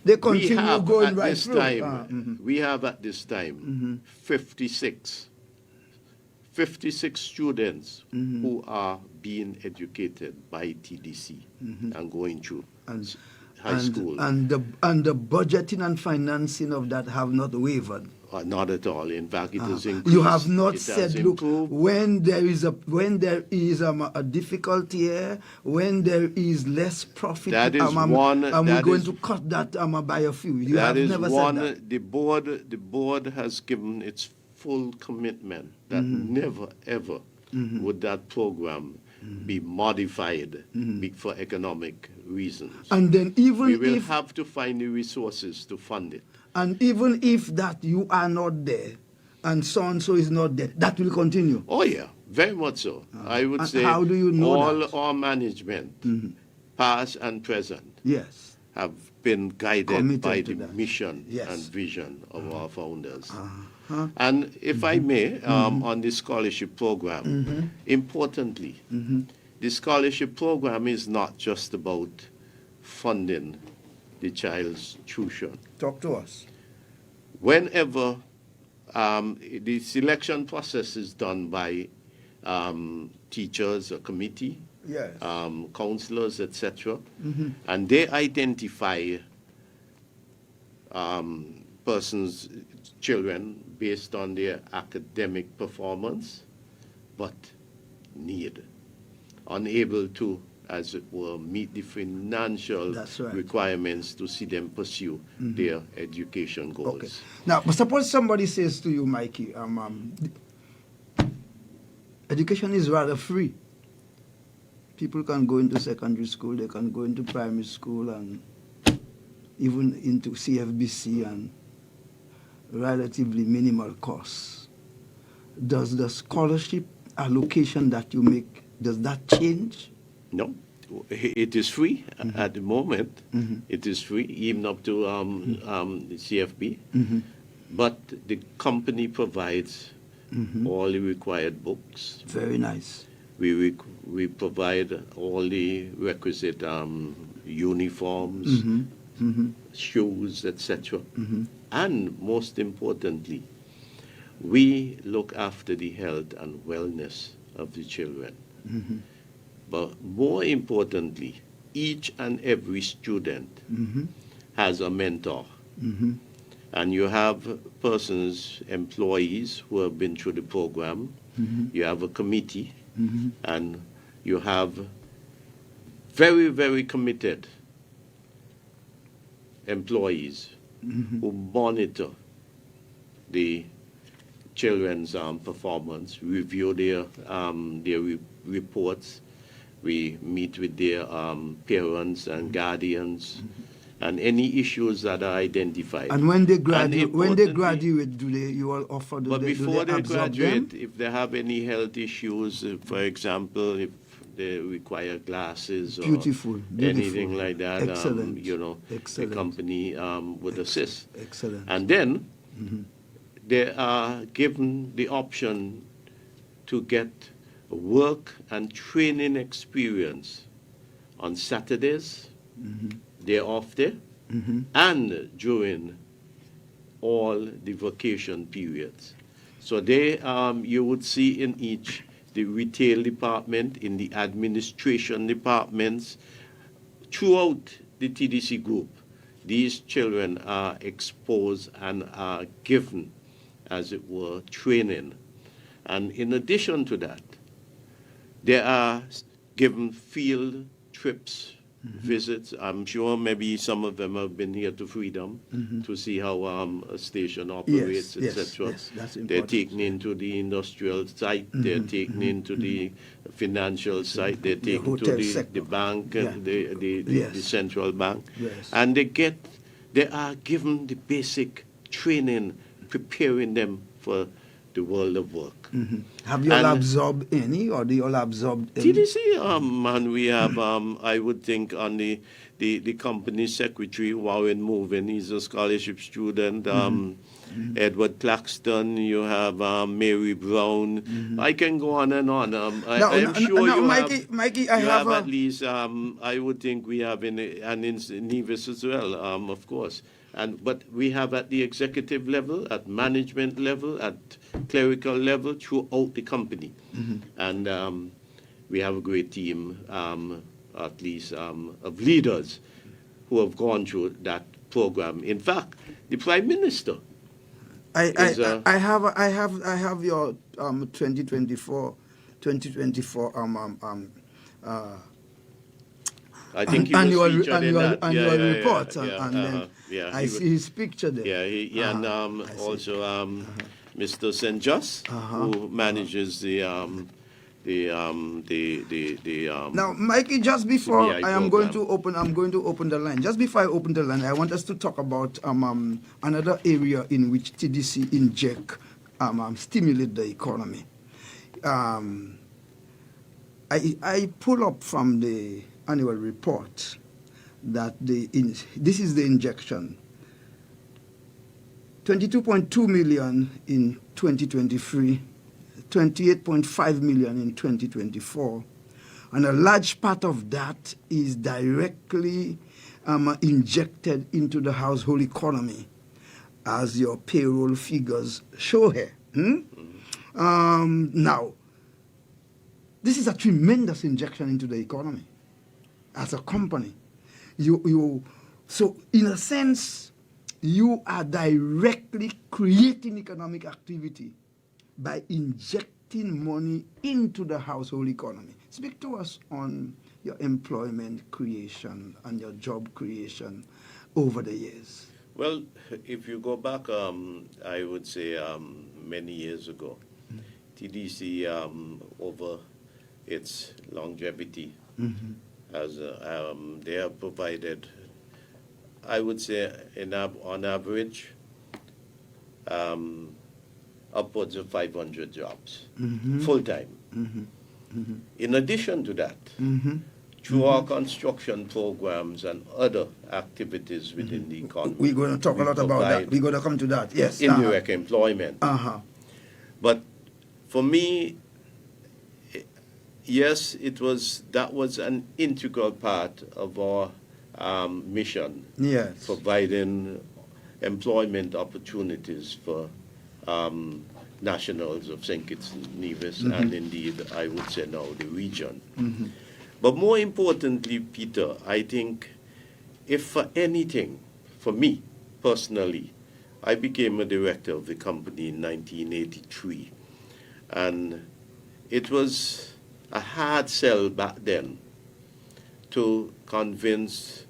they continue we have going at right this through. time. We have at this time 56 students who are being educated by TDC and going through high school. And the budgeting and financing of that have not wavered. Not at all. In fact, it has increased. You have not It said, has look, improved. when there is a difficulty here, when there is less profit, That is one. we're going to cut that by a few. You have never said that. The board has given its full commitment that never ever would that program be modified for economic reasons. And then we will have to find the resources to fund it. And even if that you are not there, and so-and-so is not there, that will continue. Oh, yeah, very much so. I would say how do you know all that? our management, past and present, yes, have been guided Committed by to the that. mission Yes. and vision of our founders. And if I may, on the scholarship program, importantly, the scholarship program is not just about funding the child's tuition. Talk to us. Whenever the selection process is done by teachers, a committee, Yes. counselors, etc., and they identify persons, children, based on their academic performance, but unable to, as it were, meet the financial requirements to see them pursue their education goals. Okay. Now, but suppose somebody says to you, Mikey, education is rather free. People can go into secondary school, they can go into primary school, and even into CFBC, and relatively minimal cost. Does the scholarship allocation that you make, does that change? No, it is free at the moment. It is free, even up to the CFB. But the company provides all the required books. Very nice. We provide all the requisite uniforms, shoes, etc. And most importantly, we look after the health and wellness of the children. But more importantly, each and every student has a mentor. And you have persons, employees who have been through the program. You have a committee, and you have very, very committed employees who monitor the children's performance, review their reports. We meet with their parents and guardians, and any issues that are identified. And when they graduate, you all offer But before they graduate, if they have any health issues, for example, if they require glasses or anything like that, Excellent. The company would assist. Excellent. And then they are given the option to get work and training experience on Saturdays, day off day, and during all the vacation periods. So they, you would see in each, the retail department, in the administration departments, throughout the TDC group, these children are exposed and are given, as it were, training. And in addition to that, they are given field trips, visits. I'm sure maybe some of them have been here to Freedom to see how a station operates, etc. Yes, that's important. They're taken into the industrial site, they're taken into the financial site, they're taken to the bank, the central bank. Yes. And they are given the basic training, preparing them for the world of work. Have you all absorbed any, or do you all absorb any? TDC, man, we have, I would think, on the company secretary, Warren Movin, he's a scholarship student. Edward Claxton, you have Mary Brown. I can go on and on. I'm sure Mikey, I have at least, I would think we have in Nevis as well, of course. But we have at the executive level, at management level, at clerical level, throughout the company. And we have a great team, at least, of leaders who have gone through that program. In fact, the Prime Minister. I have your 2024 I think he was featured in that. Annual report, and then I see his picture there. Yeah, and also Mr. St. Just, who manages the Now, Mikey, just before I'm going to open the line. Just before I open the line, I want us to talk about another area in which TDC inject stimulate the economy. I pull up from the annual report that this is the injection. 22.2 million in 2023, 28.5 million in 2024, and a large part of that is directly injected into the household economy, as your payroll figures show here. Now, this is a tremendous injection into the economy. As a company, so in a sense, you are directly creating economic activity by injecting money into the household economy. Speak to us on your employment creation and your job creation over the years. Well, if you go back, I would say many years ago, TDC, over its longevity, as they have provided, I would say, on average, upwards of 500 jobs, full-time. In addition to that, through our construction programs and other activities within the economy, We're going to talk a lot about that. provide We're going to come to that. Yes. indirect employment. But for me, yes, that was an integral part of our mission, Yes. providing employment opportunities for nationals of St. Kitts and Nevis, and indeed, I would say now, the region. But more importantly, Peter, I think if for anything, for me personally, I became a director of the company in 1983. And it was a hard sell back then to convince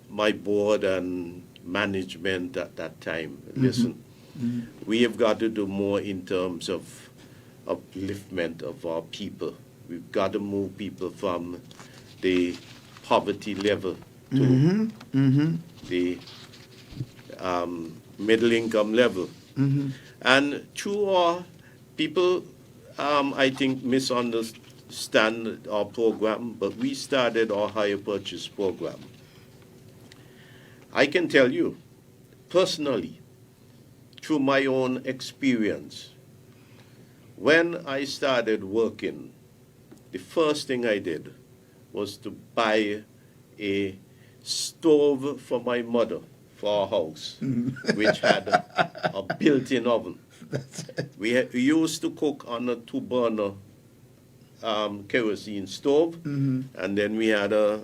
my board and management at that time, listen, we have got to do more in terms of upliftment of our people. We've got to move people from the poverty level to the middle income level. And through our people, I think, misunderstand our program, but we started our hire purchase program. I can tell you, personally, through my own experience, when I started working, the first thing I did was to buy a stove for my mother for our house, which had a built-in oven. We used to cook on a 2-burner kerosene stove, and then we had a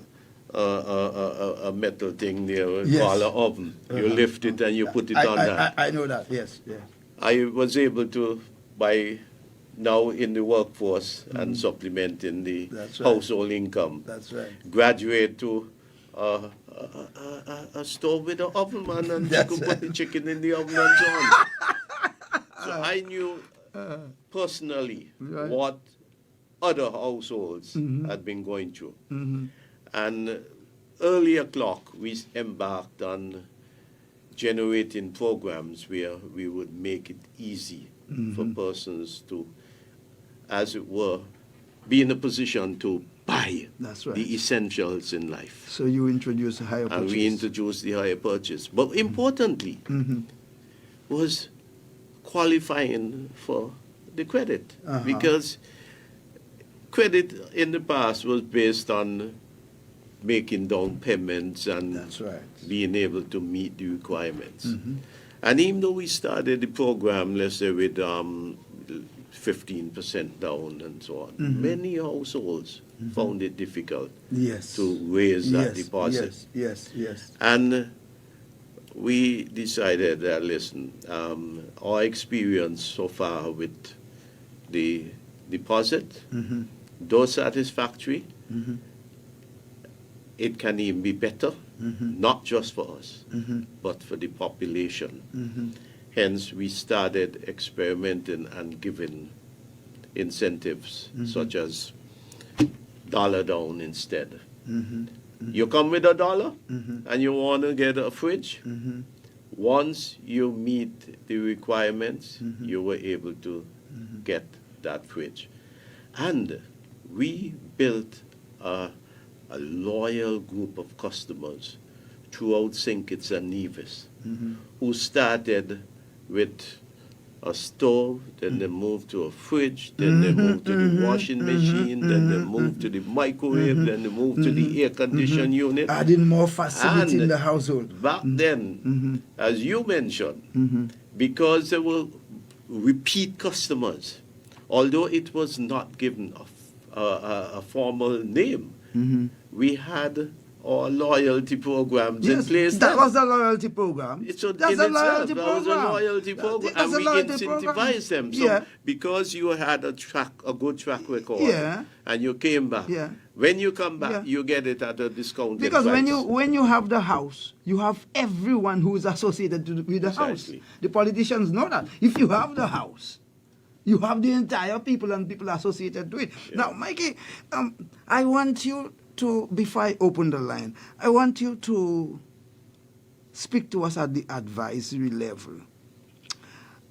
metal thing there called an oven. You lift it and you put it on that. I know that, yes. Yeah. I was able to buy now in the workforce and supplement in the That's right. household income. That's right. Graduate to a stove with an oven, man, and you could put the chicken in the oven and so on. So I knew personally what other households had been going through. And early o'clock, we embarked on generating programs where we would make it easy for persons to, as it were, be in a position to buy That's right. the essentials in life. So you introduced a higher purchase. And we introduced the higher purchase. But importantly, was qualifying for the credit. Because credit in the past was based on making down payments and That's right. being able to meet the requirements. And even though we started the program, let's say with 15% down and so on, many households found it difficult Yes. to raise that Yes, deposit. Yes. And we decided that, listen, our experience so far with the deposit, though satisfactory, it can even be better, not just for us, but for the population. Hence, we started experimenting and giving incentives such as dollar down instead. You come with $1 and you want to get a fridge. Once you meet the requirements, you were able to get that fridge. And we built a loyal group of customers throughout St. Kitts and Nevis who started with a stove, then they moved to a fridge, then they moved to the washing machine, then they moved to the microwave, then they moved to the air condition unit. Adding more facility And in the household. back then, as you mentioned, because there were repeat customers, although it was not given a formal name, we had our loyalty programs in place. That was a loyalty program. That's a loyalty program. That was a loyalty program, and we incentivized them. So because you had a good track record, and you came back, when you come back, you get it at a discounted because price. when you have the house, you have everyone who is associated with the house. The politicians know that. If you have the house, you have the entire people and people associated with it. Now, Mikey, I want you to, before I open the line, I want you to speak to us at the advisory level.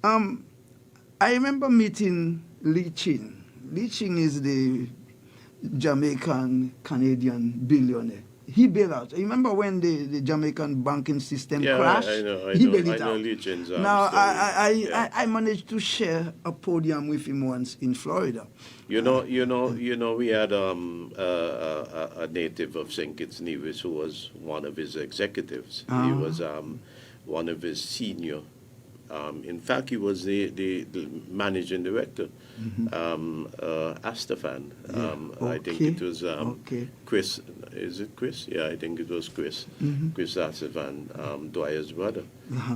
I remember meeting Lee Chin. Lee Chin is the Jamaican Canadian billionaire. He bailed out. You remember when the Jamaican banking system crashed? I know. He bailed it I know out. Legion's Now, story. I managed to share a podium with him once in Florida. We had a native of St. Kitts Nevis who was one of his executives. He was one of his senior. In fact, he was the managing director, Astafan. I think it was Chris. Is it Chris? Yeah, I think it was Chris. Chris Astafan, Dwyer's brother.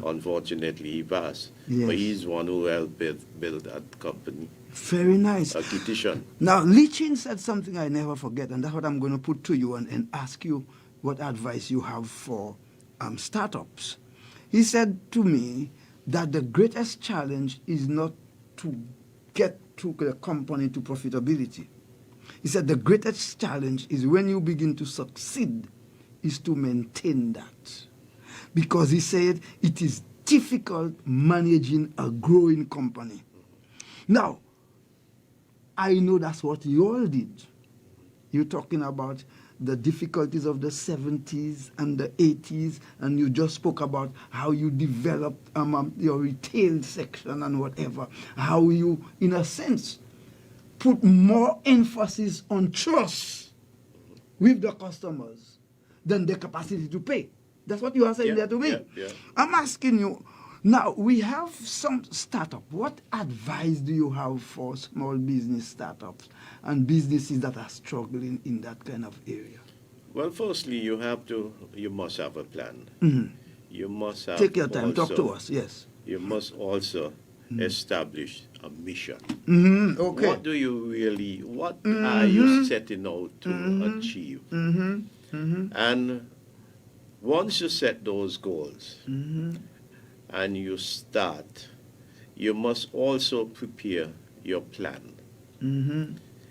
Unfortunately, he passed. Yes. But he's one who helped build that company. Very nice. A Kittishan. Now, Lee Chin said something I never forget, and that's what I'm going to put to you and ask you what advice you have for startups. He said to me that the greatest challenge is not to get to the company to profitability. He said the greatest challenge is when you begin to succeed is to maintain that. Because he said it is difficult managing a growing company. Now, I know that's what you all did. You're talking about the difficulties of the 70s and the 80s, and you just spoke about how you developed your retail section and whatever, how you, in a sense, put more emphasis on trust with the customers than the capacity to pay. That's what you are saying there to me. Yeah. I'm asking you, now we have some startup. What advice do you have for small business startups and businesses that are struggling in that kind of area? Well, firstly, you must have a plan. You must have. Take your time. Also, talk to us. Yes. You must also establish a mission. Okay. What are you setting out to achieve? And once you set those goals and you start, you must also prepare your plan.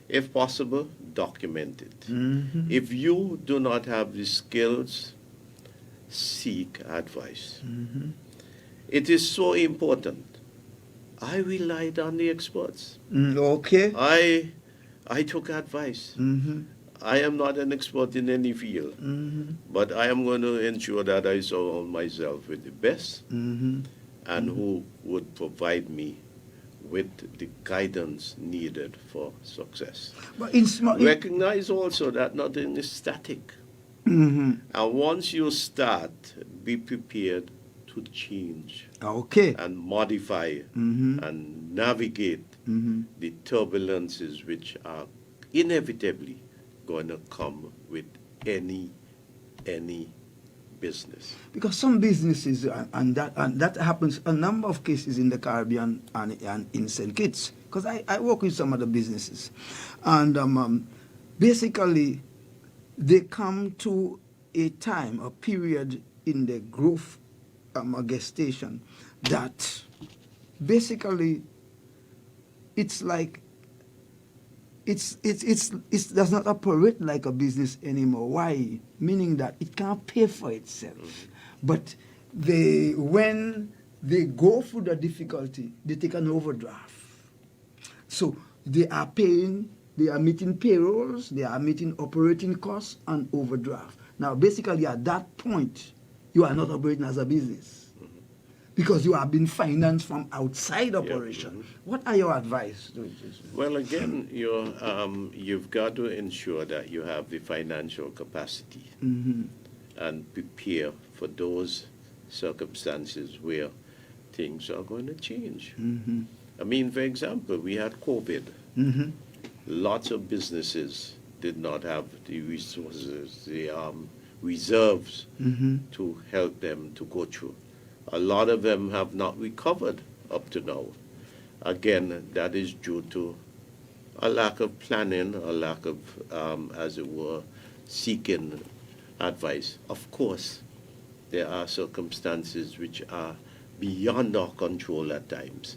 If possible, document it. If you do not have the skills, seek advice. It is so important. I relied on the experts. Okay. I took advice. I am not an expert in any field, but I am going to ensure that I surround myself with the best and who would provide me with the guidance needed for success. But Recognize also that nothing is static. And once you start, be prepared to change and modify and navigate the turbulences which are inevitably going to come with any business. Because some businesses, and that happens a number of cases in the Caribbean and in St. Kitts, because I work with some other businesses, and basically they come to a period in the growth gestation that basically it's like it does not operate like a business anymore. Why? Meaning that it can't pay for itself. But when they go through the difficulty, they take an overdraft. So they are meeting payrolls, they are meeting operating costs and overdraft. Now basically at that point, you are not operating as a business because you have been financed from outside operation. What are your advice? Well, again, you've got to ensure that you have the financial capacity and prepare for those circumstances where things are going to change. I mean, for example, we had COVID. Lots of businesses did not have the resources, the reserves to help them to go through. A lot of them have not recovered up to now. Again, that is due to a lack of planning, a lack of, as it were, seeking advice. Of course, there are circumstances which are beyond our control at times.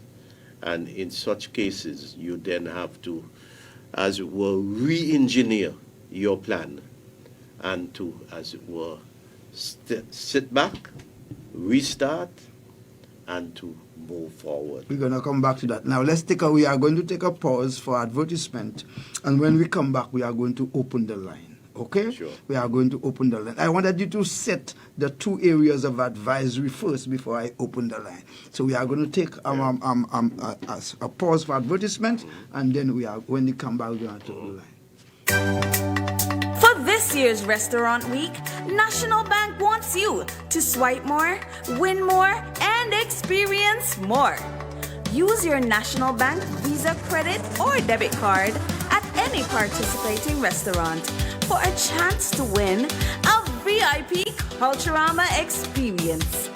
And in such cases, you then have to, as it were, re-engineer your plan and to, as it were, sit back restart and to move forward. We're going to come back to that. Now, we are going to take a pause for advertisement. And when we come back, we are going to open the line. Okay? Sure. We are going to open the line. I wanted you to set the 2 areas of advisory first before I open the line. So we are going to take a pause for advertisement, and then when we come back, we're going to open the line. For this year's Restaurant Week, National Bank wants you to swipe more, win more, and experience more. Use your National Bank Visa credit or debit card at any participating restaurant for a chance to win a VIP Culturama experience.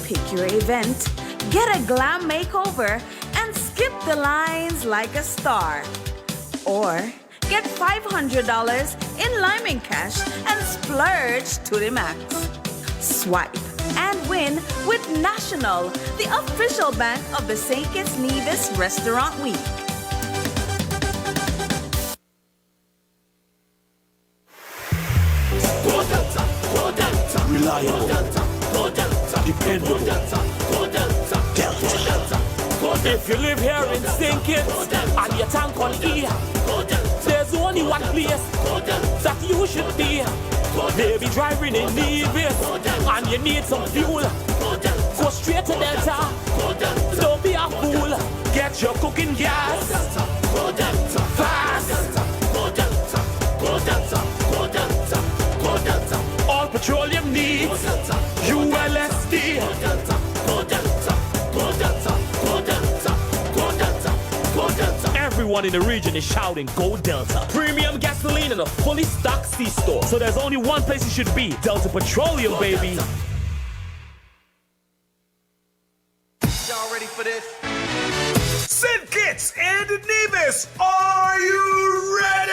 Pick your event, get a glam makeover, and skip the lines like a star. Or get $500 in Liming Cash and splurge to the max. Swipe and win with National, the official bank of the St. Kitts Nevis Restaurant Week. Reliable, dependable, Delta. If you live here in St. Kitts and your tank on E, there's only one place that you should be. Maybe driving in Nevis and you need some fuel. Go straight to Delta. Don't be a fool. Get your cooking gas fast. All petroleum needs ULSD. Everyone in the region is shouting, go Delta. Premium gasoline in a fully stocked C-store. So there's only one place you should be. Delta Petroleum, baby. Y'all ready for this? St. Kitts and Nevis, are you ready?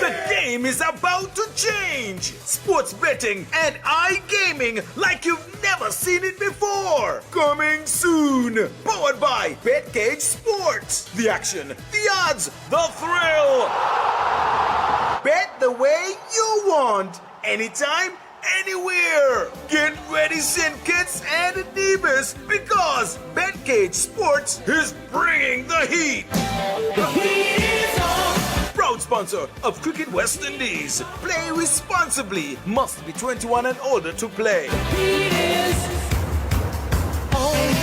The game is about to change. Sports betting and iGaming like you've never seen it before. Coming soon. Powered by BetCage Sports. The action, the odds, the thrill. Bet the way you want. Anytime, anywhere. Get ready, St. Kitts and Nevis, because BetCage Sports is bringing the heat. The heat is on. Proud sponsor of Cricket West Indies. Play responsibly. Must be 21 and older to play. The heat is on.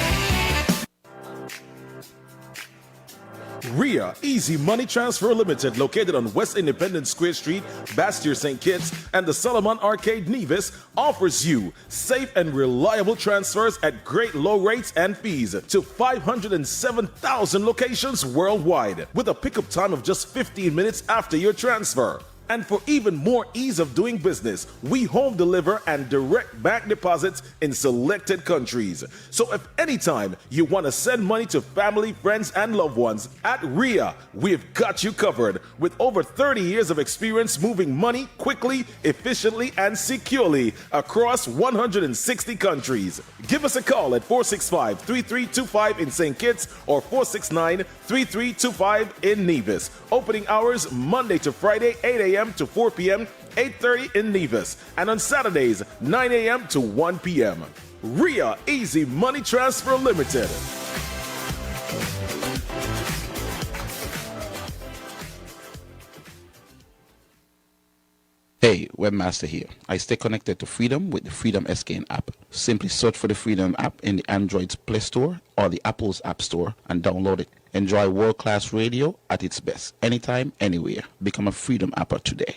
RIA Easy Money Transfer Limited, located on West Independence Square Street, Bastyr, St. Kitts, and the Solomon Arcade, Nevis, offers you safe and reliable transfers at great low rates and fees to 507,000 locations worldwide, with a pickup time of just 15 minutes after your transfer. And for even more ease of doing business, we home deliver and direct bank deposits in selected countries. So if anytime you want to send money to family, friends, and loved ones, at RIA, we've got you covered with over 30 years of experience moving money quickly, efficiently, and securely across 160 countries. Give us a call at 465-3325 in St. Kitts or 469-3325 in Nevis. Opening hours Monday to Friday, 8 a.m. to 4 p.m., 8:30 in Nevis, and on Saturdays, 9 a.m. to 1 p.m. RIA Easy Money Transfer Limited. Hey, Webmaster here. I stay connected to Freedom with the Freedom SKN app. Simply search for the Freedom app in the Android's Play Store or the Apple's App Store and download it. Enjoy world-class radio at its best, anytime, anywhere. Become a Freedom apper today.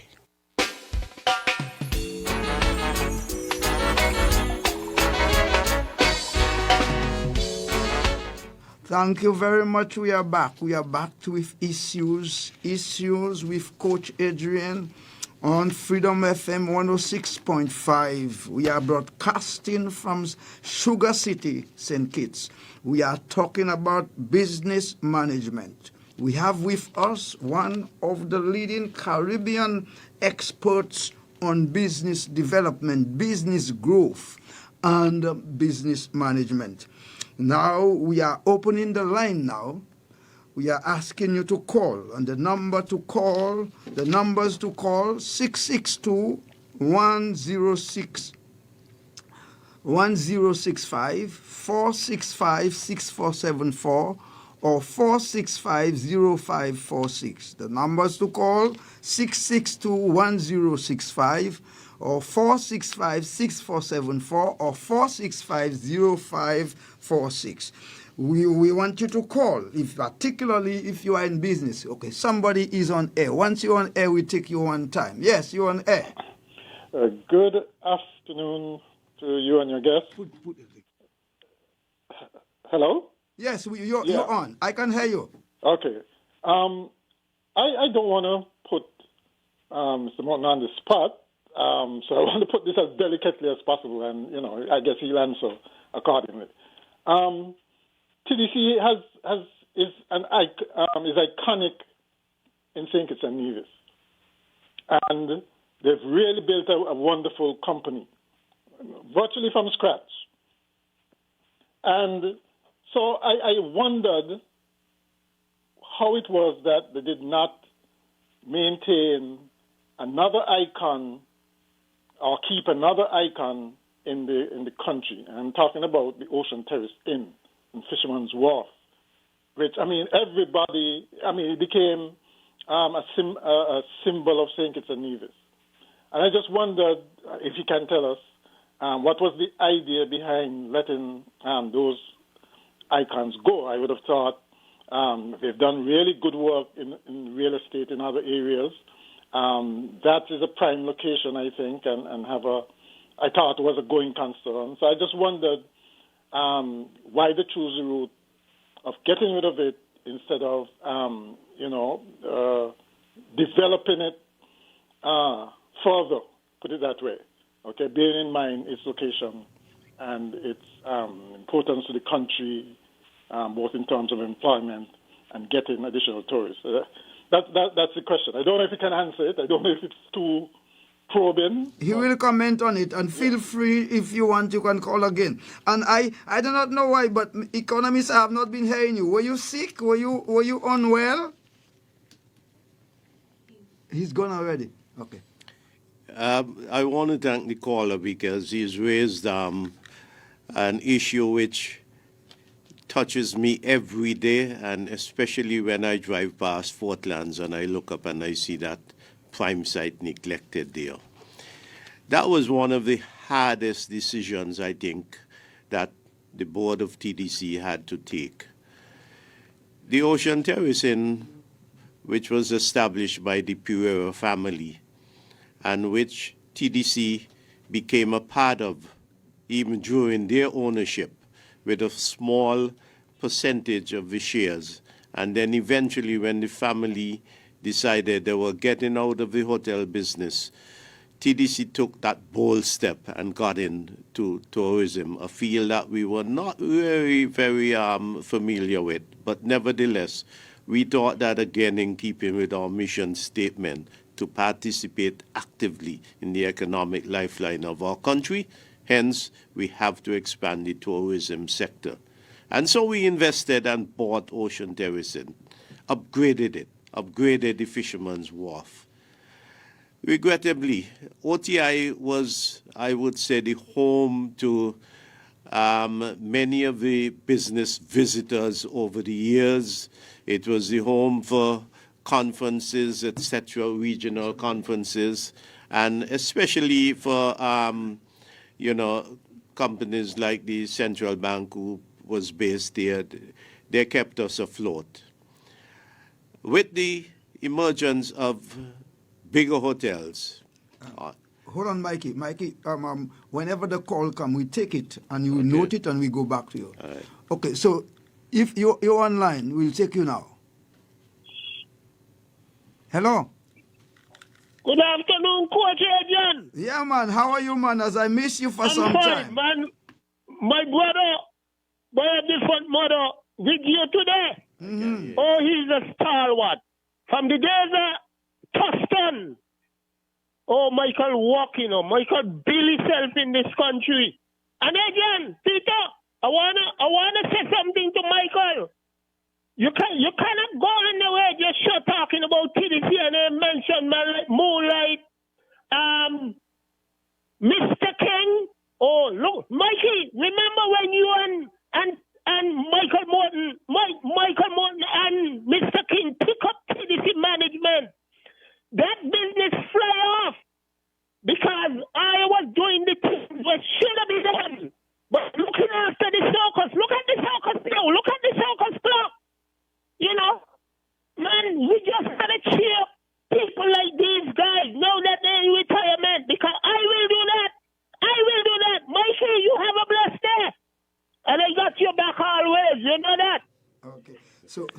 Thank you very much. We are back. We are back with issues with Coach Adrian on Freedom FM 106.5. We are broadcasting from Sugar City, St. Kitts. We are talking about business management. We have with us one of the leading Caribbean experts on business development, business growth, and business management. Now we are opening the line now. We are asking you to call, and the numbers to call, 662-106 1065 465 6474 or 465-0546. The numbers to call 662-1065 or 465-6474 or 465-0546. We want you to call, particularly if you are in business. Okay, somebody is on air. Once you're on air, we take you one time. Yes, you're on air. Good afternoon to you and your guests. Hello? Yes, you're on. I can hear you. Okay. I don't want to put Mr. Morton on the spot, so I want to put this as delicately as possible, and, I guess he'll answer accordingly. TDC is iconic in St. Kitts and Nevis, and they've really built a wonderful company, virtually from scratch. And so I wondered how it was that they did not maintain another icon or keep another icon in the country. I'm talking about the Ocean Terrace Inn in Fisherman's Wharf, which, everybody, it became a symbol of St. Kitts and Nevis. And I just wondered if you can tell us what was the idea behind letting those icons go. I would have thought they've done really good work in real estate in other areas. That is a prime location, I think, and I thought it was a going concern. So I just wondered why they choose the route of getting rid of it instead of, developing it further, put it that way. Okay, bearing in mind its location and its importance to the country, both in terms of employment and getting additional tourists. That's the question. I don't know if you can answer it. I don't know if it's too probing. He will comment on it, and feel free if you want, you can call again. And I do not know why, but economists, I have not been hearing you. Were you sick? Were you unwell? He's gone already. Okay. I want to thank the caller because he's raised an issue which touches me every day, and especially when I drive past Fortlands and I look up and I see that prime site neglected there. That was one of the hardest decisions, I think, that the board of TDC had to take. The Ocean Terrace Inn, which was established by the Pereira family, and which TDC became a part of even during their ownership with a small percentage of the shares. And then eventually when the family decided they were getting out of the hotel business, TDC took that bold step and got into tourism, a field that we were not very familiar with. But nevertheless, we thought that, again, in keeping with our mission statement, to participate actively in the economic lifeline of our country. Hence, we have to expand the tourism sector. And so we invested and bought Ocean Terrace Inn, upgraded the Fisherman's Wharf. Regrettably, OTI was, I would say, the home to many of the business visitors over the years. It was the home for conferences, etc., regional conferences, and especially for, companies like the Central Bank, who was based there. They kept us afloat. With the emergence of bigger hotels. Hold on, Mikey. Mikey, whenever the call comes, we take it and you note it and we go back to you. All right. Okay, so if you're online, we'll take you now. Hello. Good afternoon, Coach Adrian. Yeah, man. How are you, man? As I miss you for some fine, time. Man. My brother, by a different mother, with you today. Mm-hmm. Oh, he's a stalwart. From the days of Tuscan. Oh, Michael Walking, Michael built himself in this country. And again, Peter, I wanna say something to Michael. You cannot go on the way just shut talking about TDC and then mention Moonlight, Mr. King. Oh, look, Mike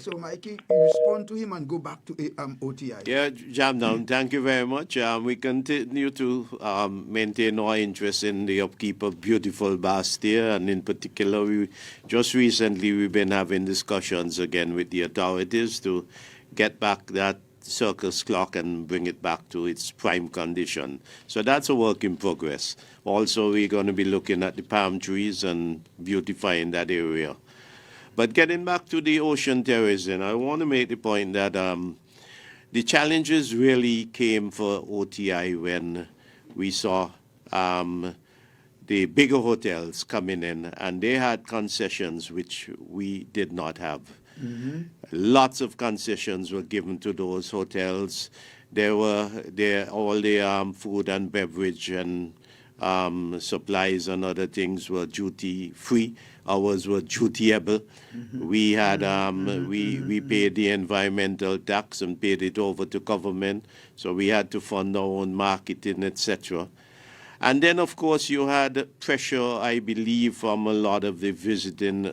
So Mikey, you respond to him and go back to OTI. Yeah, Jam down. Thank you very much. We continue to maintain our interest in the upkeep of beautiful Bastia, and in particular, just recently we've been having discussions again with the authorities to get back that circus clock and bring it back to its prime condition. So that's a work in progress. Also, we're going to be looking at the palm trees and beautifying that area. But getting back to the ocean terrorism, I want to make the point that the challenges really came for OTI when we saw the bigger hotels coming in, and they had concessions which we did not have. Lots of concessions were given to those hotels. All the food and beverage and supplies and other things were duty free. Ours were dutiable. We had we paid the environmental tax and paid it over to government. So we had to fund our own marketing, etc. And then, of course, you had pressure, I believe, from a lot of the visiting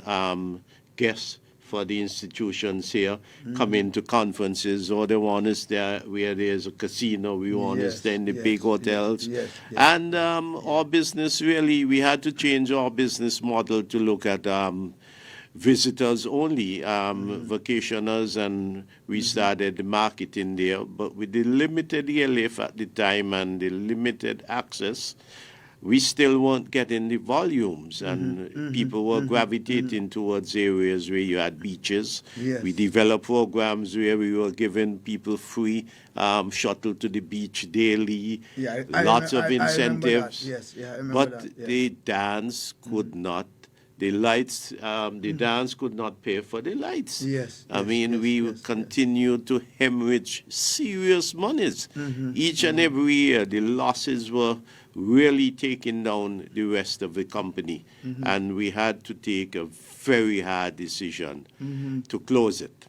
guests for the institutions here, coming to conferences, or they want us there where there's a casino, we want us there in the big hotels. And our business really, we had to change our business model to look at visitors only, vacationers, and we started the marketing there. But with the limited airlift at the time and the limited access, we still weren't getting the volumes, and people were gravitating towards areas where you had beaches. We developed programs where we were giving people free shuttle to the beach daily, lots of incentives. But the dance could not. The lights, the dance could not pay for the lights. We continued to hemorrhage serious monies. Each and every year, the losses were really taking down the rest of the company. And we had to take a very hard decision to close it.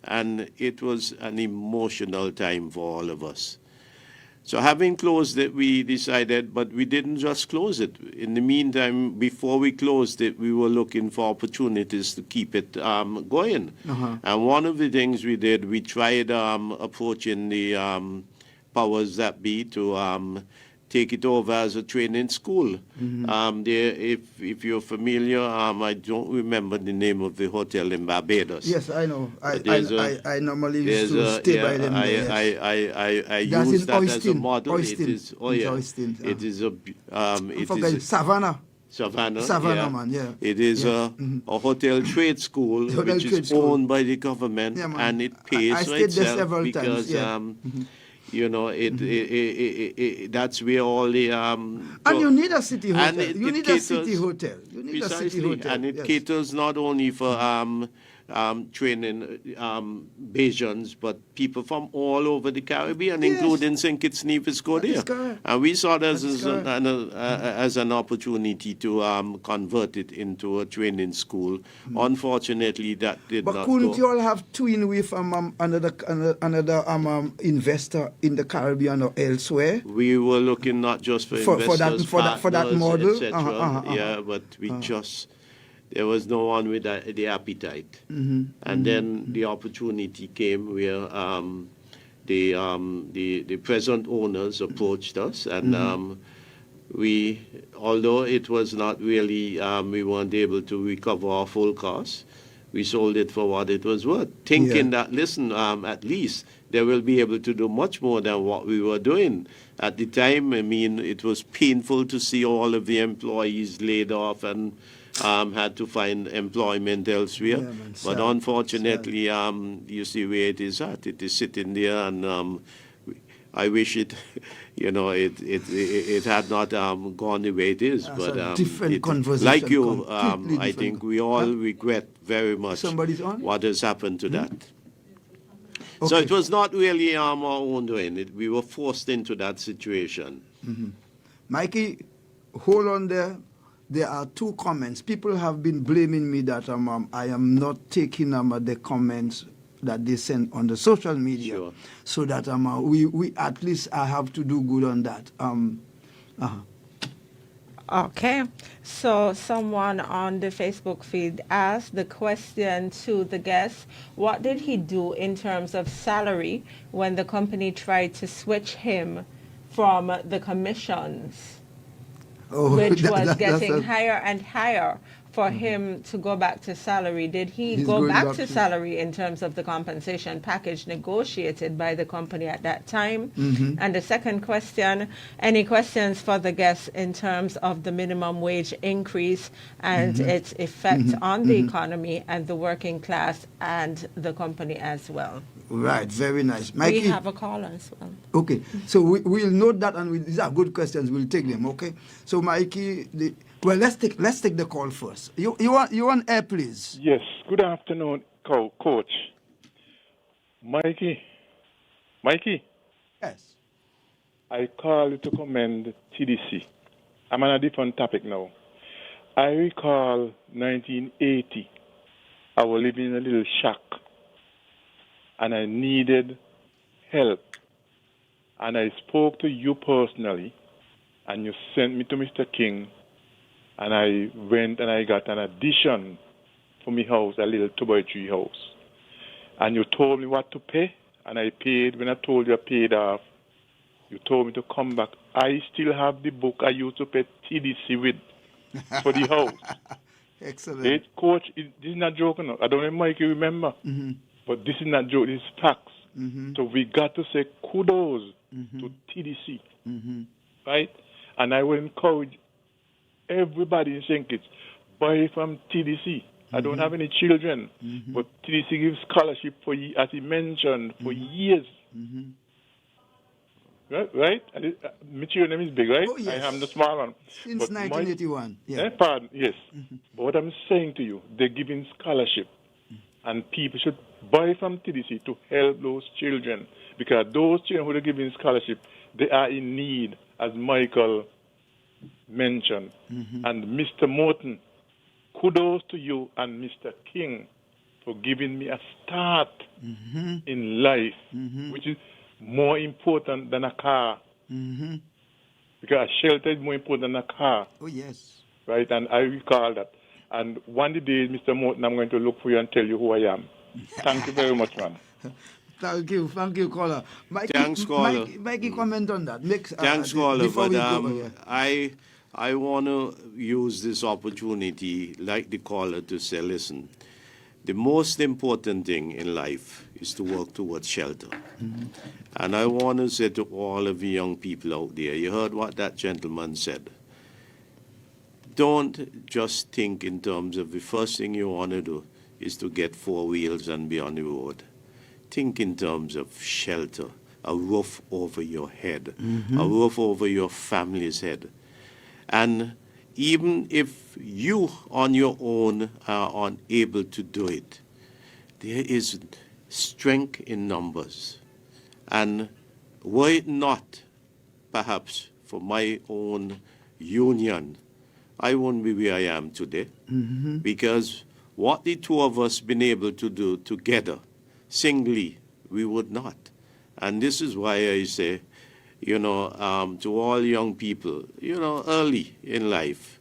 And it was an emotional time for all of us. So having closed it, we decided, but we didn't just close it. In the meantime, before we closed it, we were looking for opportunities to keep it going. And one of the things we did, we tried approaching the powers that be to take it over as a training school. If you're familiar, I don't remember the name of the hotel in Barbados. Yes, I know. I normally used to stay by them. I use that as a model. Oystein. It is a Savannah, man, yeah. It is a hotel trade school which is owned by the government, and it pays for itself because you know, that's where all the and you need a city hotel. You need a city hotel. And it caters not only for training Bajans, but people from all over the Caribbean, including St. Kitts and Nevis go there. And we saw that as an opportunity to convert it into a training school. Unfortunately, that did not go. But couldn't you all have twin with another investor in the Caribbean or elsewhere? We were looking not just for investors, for that model, etc. But we just. There was no one with the appetite. And then the opportunity came where the present owners approached us, and we, although it was not really, we weren't able to recover our full costs, we sold it for what it was worth, thinking that, listen, at least they will be able to do much more than what we were doing. At the time, I mean, it was painful to see all of the employees laid off and had to find employment elsewhere. But unfortunately, you see where it is at. It is sitting there, and I wish it, you know, it had not gone the way it is. But different conversation. Like you, I think we all regret very much what has happened to that. So it was not really our own doing. We were forced into that situation. Mikey, hold on there. There are two comments. People have been blaming me that I am not taking the comments that they send on the social media, so that we at least I have to do good on that. Okay, so someone on the Facebook feed asked the question to the guest, what did he do in terms of salary when the company tried to switch him from the commissions, which was that's getting a, higher and higher for him to go back to salary? Did he he's go going back back to to. salary in terms of the compensation package negotiated by the company at that time? Mhm. And the second question, any questions for the guests in terms of the minimum wage increase and Mhm. its effect Mhm. on the Mhm. economy and the working class and the company as well? Right, very nice. We Mikey, have a caller as well. okay, so we'll note that, and these are good questions. We'll take them. Okay, so Mikey, well, let's take the call first. You on air, please. Yes, good afternoon, Coach. Mikey, Yes. I call you to commend TDC. I'm on a different topic now. I recall 1980. I was living in a little shack, and I needed help. And I spoke to you personally, and you sent me to Mr. King, and I went and I got an addition for my house, a little 2x3 house. And you told me what to pay, and I paid. When I told you I paid off, you told me to come back. I still have the book I used to pay TDC with for the house. Excellent. Coach, this is not joking. I don't know if Mike you remember, Mhm. but this is not joke. This is facts. Mhm. So we got to say kudos Mhm. to TDC, Mhm. right? And I will encourage everybody in St. Kitts, buy from TDC. I don't have any children, but TDC gives scholarship for, as he mentioned, for years. Mhm. Right? My children is big, right? Oh, yes. I am the small one. Since But 1981. Yeah. pardon, yes. But what I'm saying to you, they're giving scholarship, and people should buy from TDC to help those children, because those children who are giving scholarship, they are in need, as Michael mentioned. And Mr. Morton, kudos to you and Mr. King for giving me a start in life, which is more important than a car. Because shelter is more important than a car. Oh, yes. Right? And I recall that. And one of the days, Mr. Morton, I'm going to look for you and tell you who I am. Thank you very much, man. Thank you, caller. Mikey, Thanks, caller. Mikey, comment on that. Thanks, caller. Before But we go, I want to use this opportunity, like the caller, to say, listen, the most important thing in life is to work towards shelter. And I want to say to all of the young people out there, you heard what that gentleman said. Don't just think in terms of the first thing you want to do is to get 4 wheels and be on the road. Think in terms of shelter, a roof over your head, a roof over your family's head. And even if you on your own are unable to do it, there is strength in numbers. And were it not, perhaps, for my own union, I wouldn't be where I am today. Because what the two of us been able to do together, singly, we would not. And this is why I say, to all young people, early in life,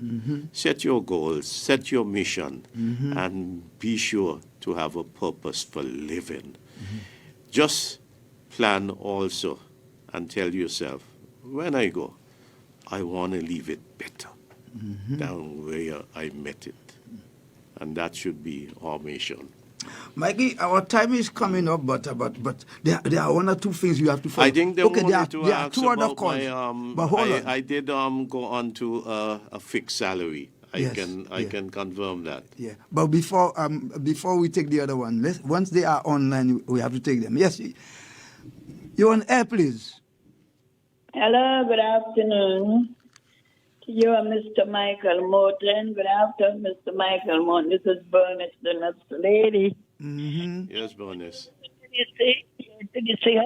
set your goals, set your mission, and be sure to have a purpose for living. Just plan also and tell yourself, when I go, I want to leave it better than where I met it. And that should be our mission. Mikey, our time is coming up, but there are one or two things you have to follow. I think there are two other calls. But hold on. I did go on to a fixed salary. I Yes, can confirm that. Yeah, but before we take the other one, once they are online, we have to take them. Yes, you're on air, please. Hello, good afternoon. To you and Mr. Michael Morton. Good afternoon, Mr. Michael Morton. This is Bernice, the next lady. Yes, Bernice. TDC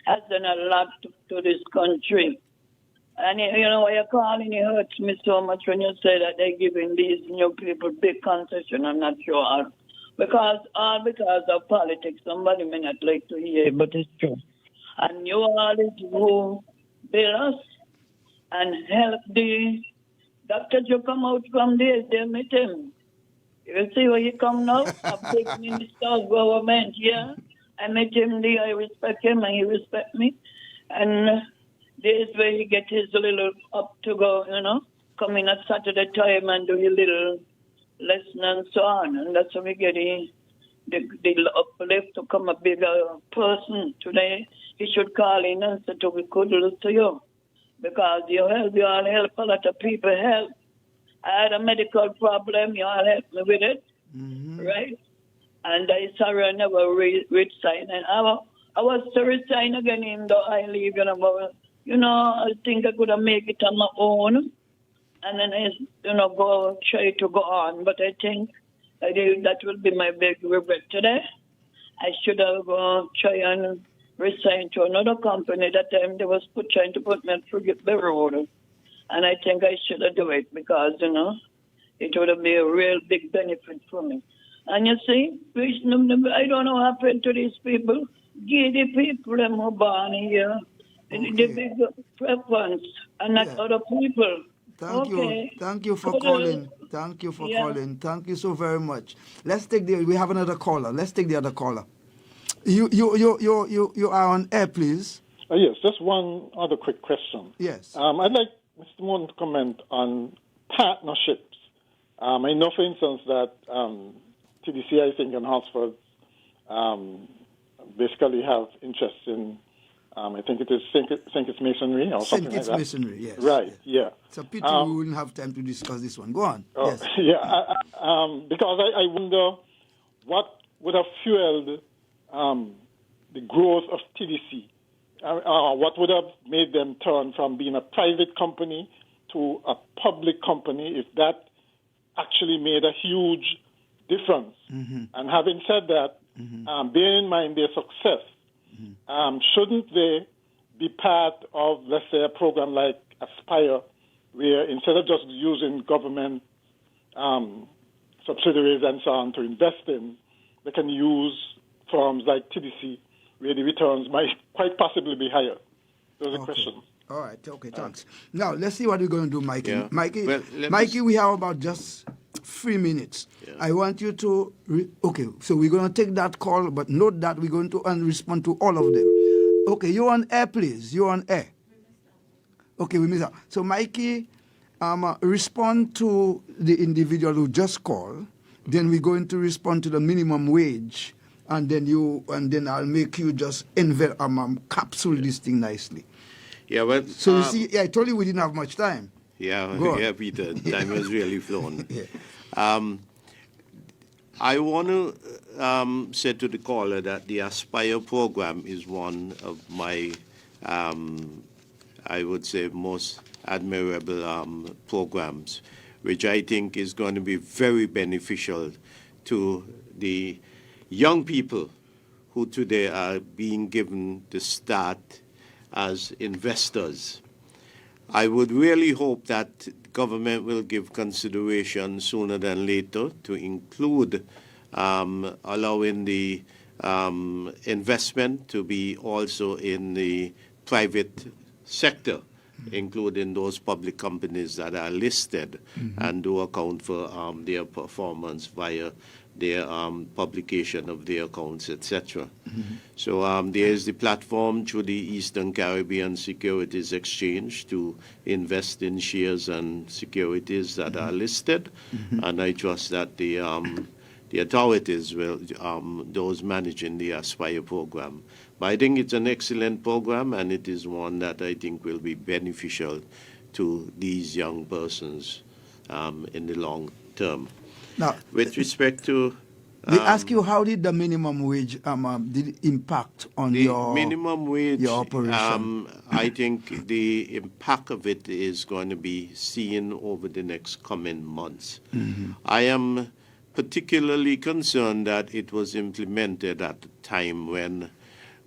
has done a lot to this country. And what you're calling, it hurts me so much when you say that they're giving these new people big concession. I'm not sure how. Because of politics. Somebody may not like to hear it, but it's true. And you all is who build us and help the Doctor, you come out from there, they meet him. You see where he come now? I'm taking in the South government, yeah? I met him there, I respect him, and he respect me. And there's where he get his little up to go, come in at Saturday time and do his little lesson and so on. And that's how we get the uplift to come a bigger person. Today, he should call in and say, we could lose to you. Because you all help a lot of people help. I had a medical problem, you all helped me with it, right? And I sorry I never resign. And I was to resign again, even though I leave, but, I think I could have made it on my own. And then I, try to go on. But I think that will be my big regret today. I should have try and resign to another company. That time they was trying to put me on Frigate Bay Road. And I think I should have done it because, it would have been a real big benefit for me. And you see, I don't know what happened to these people. Give the people them who born here the big preference and not other people. Thank you for calling. Thank you for calling. Thank you so very much. We have another caller. Let's take the other caller. You are on air, please. Yes, just one other quick question. Yes. I'd like Mr. Moon to comment on partnerships. I know, for instance, that TDC, I think, and Hartford basically have interest in, I think it is St. Kitts Masonry or something like that. St. Kitts Masonry, yes. Right, yeah. It's a pity we wouldn't have time to discuss this one. Go on. Yes. Yeah, because I wonder what would have fueled the growth of TDC. What would have made them turn from being a private company to a public company if that actually made a huge difference? And having said that, bearing in mind their success, shouldn't they be part of, let's say, a program like Aspire, where instead of just using government subsidiaries and so on to invest in, they can use firms like TDC, where the returns might quite possibly be higher? Those are questions. All right. Okay, thanks. Now, let's see what we're going to do, Mikey. Yeah. Mikey, we have about just 3 minutes. Yeah. I want you to... so we're going to take that call, but note that we're going to respond to all of them. Okay, you're on air, please. You're on air. Okay, we missed out. So, Mikey, respond to the individual who just called. Then we're going to respond to the minimum wage. And then I'll make you just capsule this thing nicely. Yeah, well. So you see, I told you we didn't have much time. Yeah, Peter. Time has really flown. I want to say to the caller that the Aspire program is one of my, I would say, most admirable programs, which I think is going to be very beneficial to the young people who today are being given the start as investors. I would really hope that government will give consideration sooner than later to include allowing the investment to be also in the private sector, including those public companies that are listed and do account for their performance via their publication of their accounts, etc. So there is the platform through the Eastern Caribbean Securities Exchange to invest in shares and securities that are listed, and I trust that the authorities will, those managing the Aspire program. But I think it's an excellent program, and it is one that I think will be beneficial to these young persons in the long term. Now, with respect to... they ask you, how did the minimum wage did it impact on your minimum wage, your operation? I think the impact of it is going to be seen over the next coming months. I am particularly concerned that it was implemented at a time when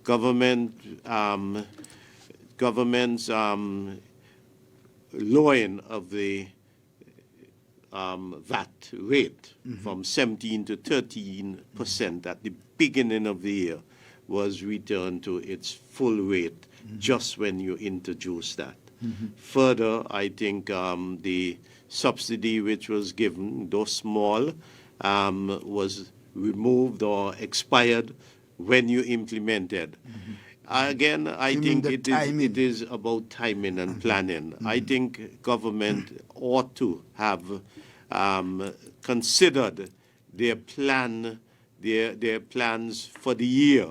government's lowering of the VAT rate from 17 to 13% at the beginning of the year was returned to its full rate just when you introduce that. Further, I think the subsidy which was given, though small, was removed or expired when you implemented. Again, I think it is about timing and planning. I think government ought to have considered their plans for the year.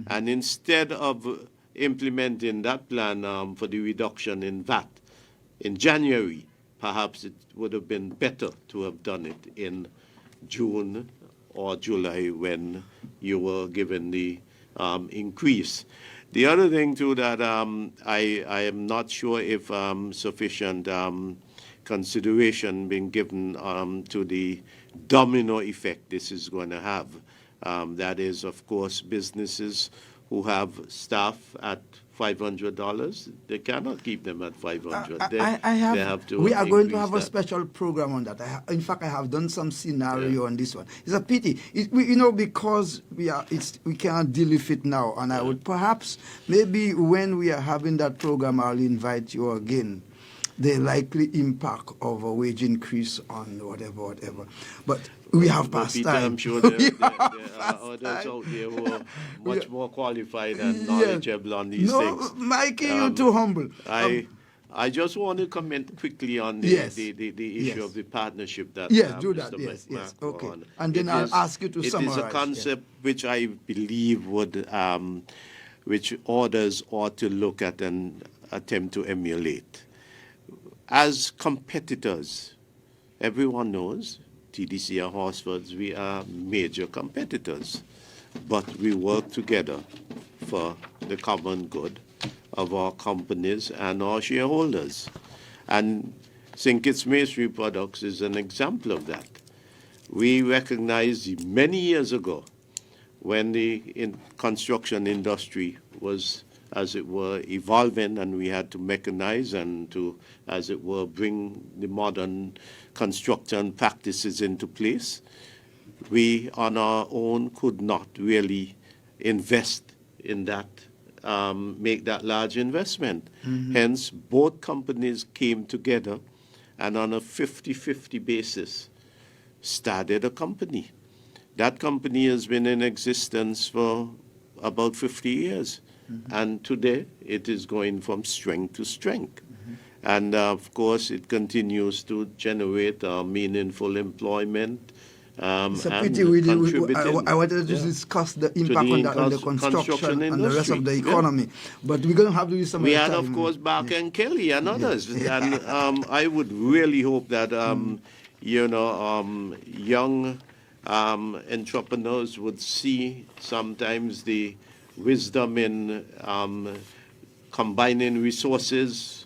And instead of implementing that plan for the reduction in VAT in January, perhaps it would have been better to have done it in June or July when you were given the increase. The other thing too that I am not sure if sufficient consideration being given to the domino effect this is going to have. That is, of course, businesses who have staff at $500, they cannot keep them at $500. They have to. We are going to have increase a special program on that. In fact, I have done some scenario on this one. It's a pity, because we cannot deal with it now. And I would perhaps, maybe when we are having that program, I'll invite you again. The likely impact of a wage increase on whatever. But we have past Peter, time. I'm sure there are others out there who are much more qualified and knowledgeable on these things. Mikey, you're too humble. I just want to comment quickly on the issue of the partnership that do that. Mr. Yes. Mark Okay. on. And then I'll ask you to summarize. It is a concept which I believe would, which others ought to look at and attempt to emulate. As competitors, everyone knows, TDC and Horsfords, we are major competitors, but we work together for the common good of our companies and our shareholders. And St. Kitts Masonry Products is an example of that. We recognized many years ago when the construction industry was, as it were, evolving, and we had to mechanize and to, as it were, bring the modern construction practices into place. We, on our own, could not really invest in that, make that large investment. Hence, both companies came together and on a 50-50 basis started a company. That company has been in existence for about 50 years. And today, it is going from strength to strength. And, of course, it continues to generate meaningful employment. It's a pity I wanted to discuss the impact on the construction and the rest of the economy. But we're going to have to use some We other had, time. of course, Barker and Kelly and others. And I would really hope that, young entrepreneurs would see sometimes the wisdom in combining resources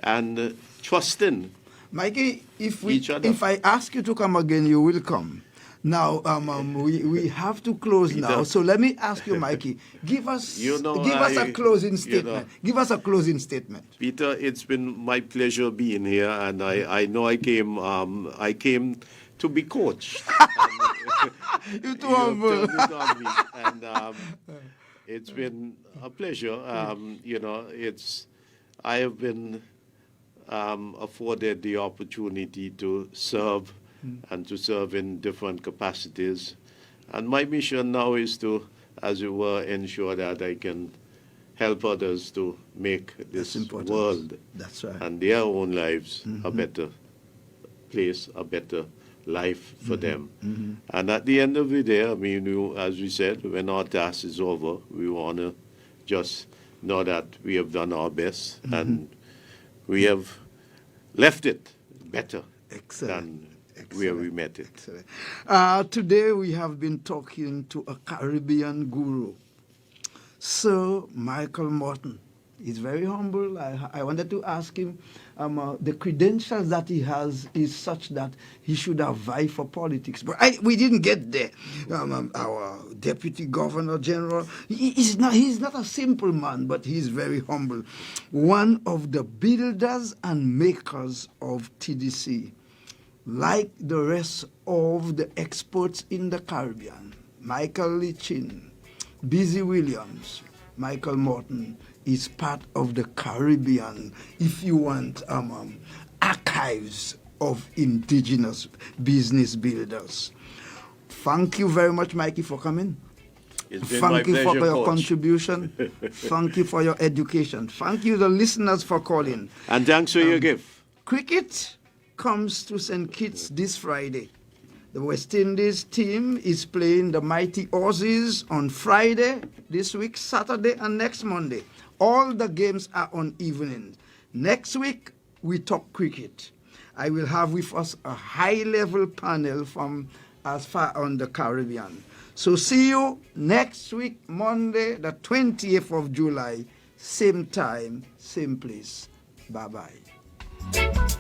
and trusting Mikey, if I ask you to come again, you will come. Now, we have to close now. So let me ask you, Mikey, give us a closing statement. Give us a closing statement. Peter, it's been my pleasure being here, and I know I came to be coached. You're too humble. And it's been a pleasure. I have been afforded the opportunity to serve and to serve in different capacities. And my mission now is to, as it were, ensure that I can help others to make this world and their own lives a better place, a better life for them. And at the end of the day, I mean, as we said, when our task is over, we want to just know that we have done our best and we have left it better than where we met it. Today we have been talking to a Caribbean guru, Sir Michael Morton. He's very humble. I wanted to ask him, the credentials that he has is such that he should have vied for politics. But we didn't get there. Our Deputy Governor General, he's not a simple man, but he's very humble. One of the builders and makers of TDC. Like the rest of the experts in the Caribbean, Michael Lichin, Busy Williams, Michael Morton is part of the Caribbean, if you want, archives of indigenous business builders. Thank you very much, Mikey, for coming. It's been Thank my you for pleasure, your Coach. contribution. Thank you for your education. Thank you, the listeners, for calling. And thanks for your gift. Cricket comes to St. Kitts this Friday. The West Indies team is playing the mighty Aussies on Friday this week, Saturday, and next Monday. All the games are on evenings. Next week, we talk cricket. I will have with us a high-level panel from as far on the Caribbean. So see you next week, Monday, the 20th of July, same time, same place. Bye-bye.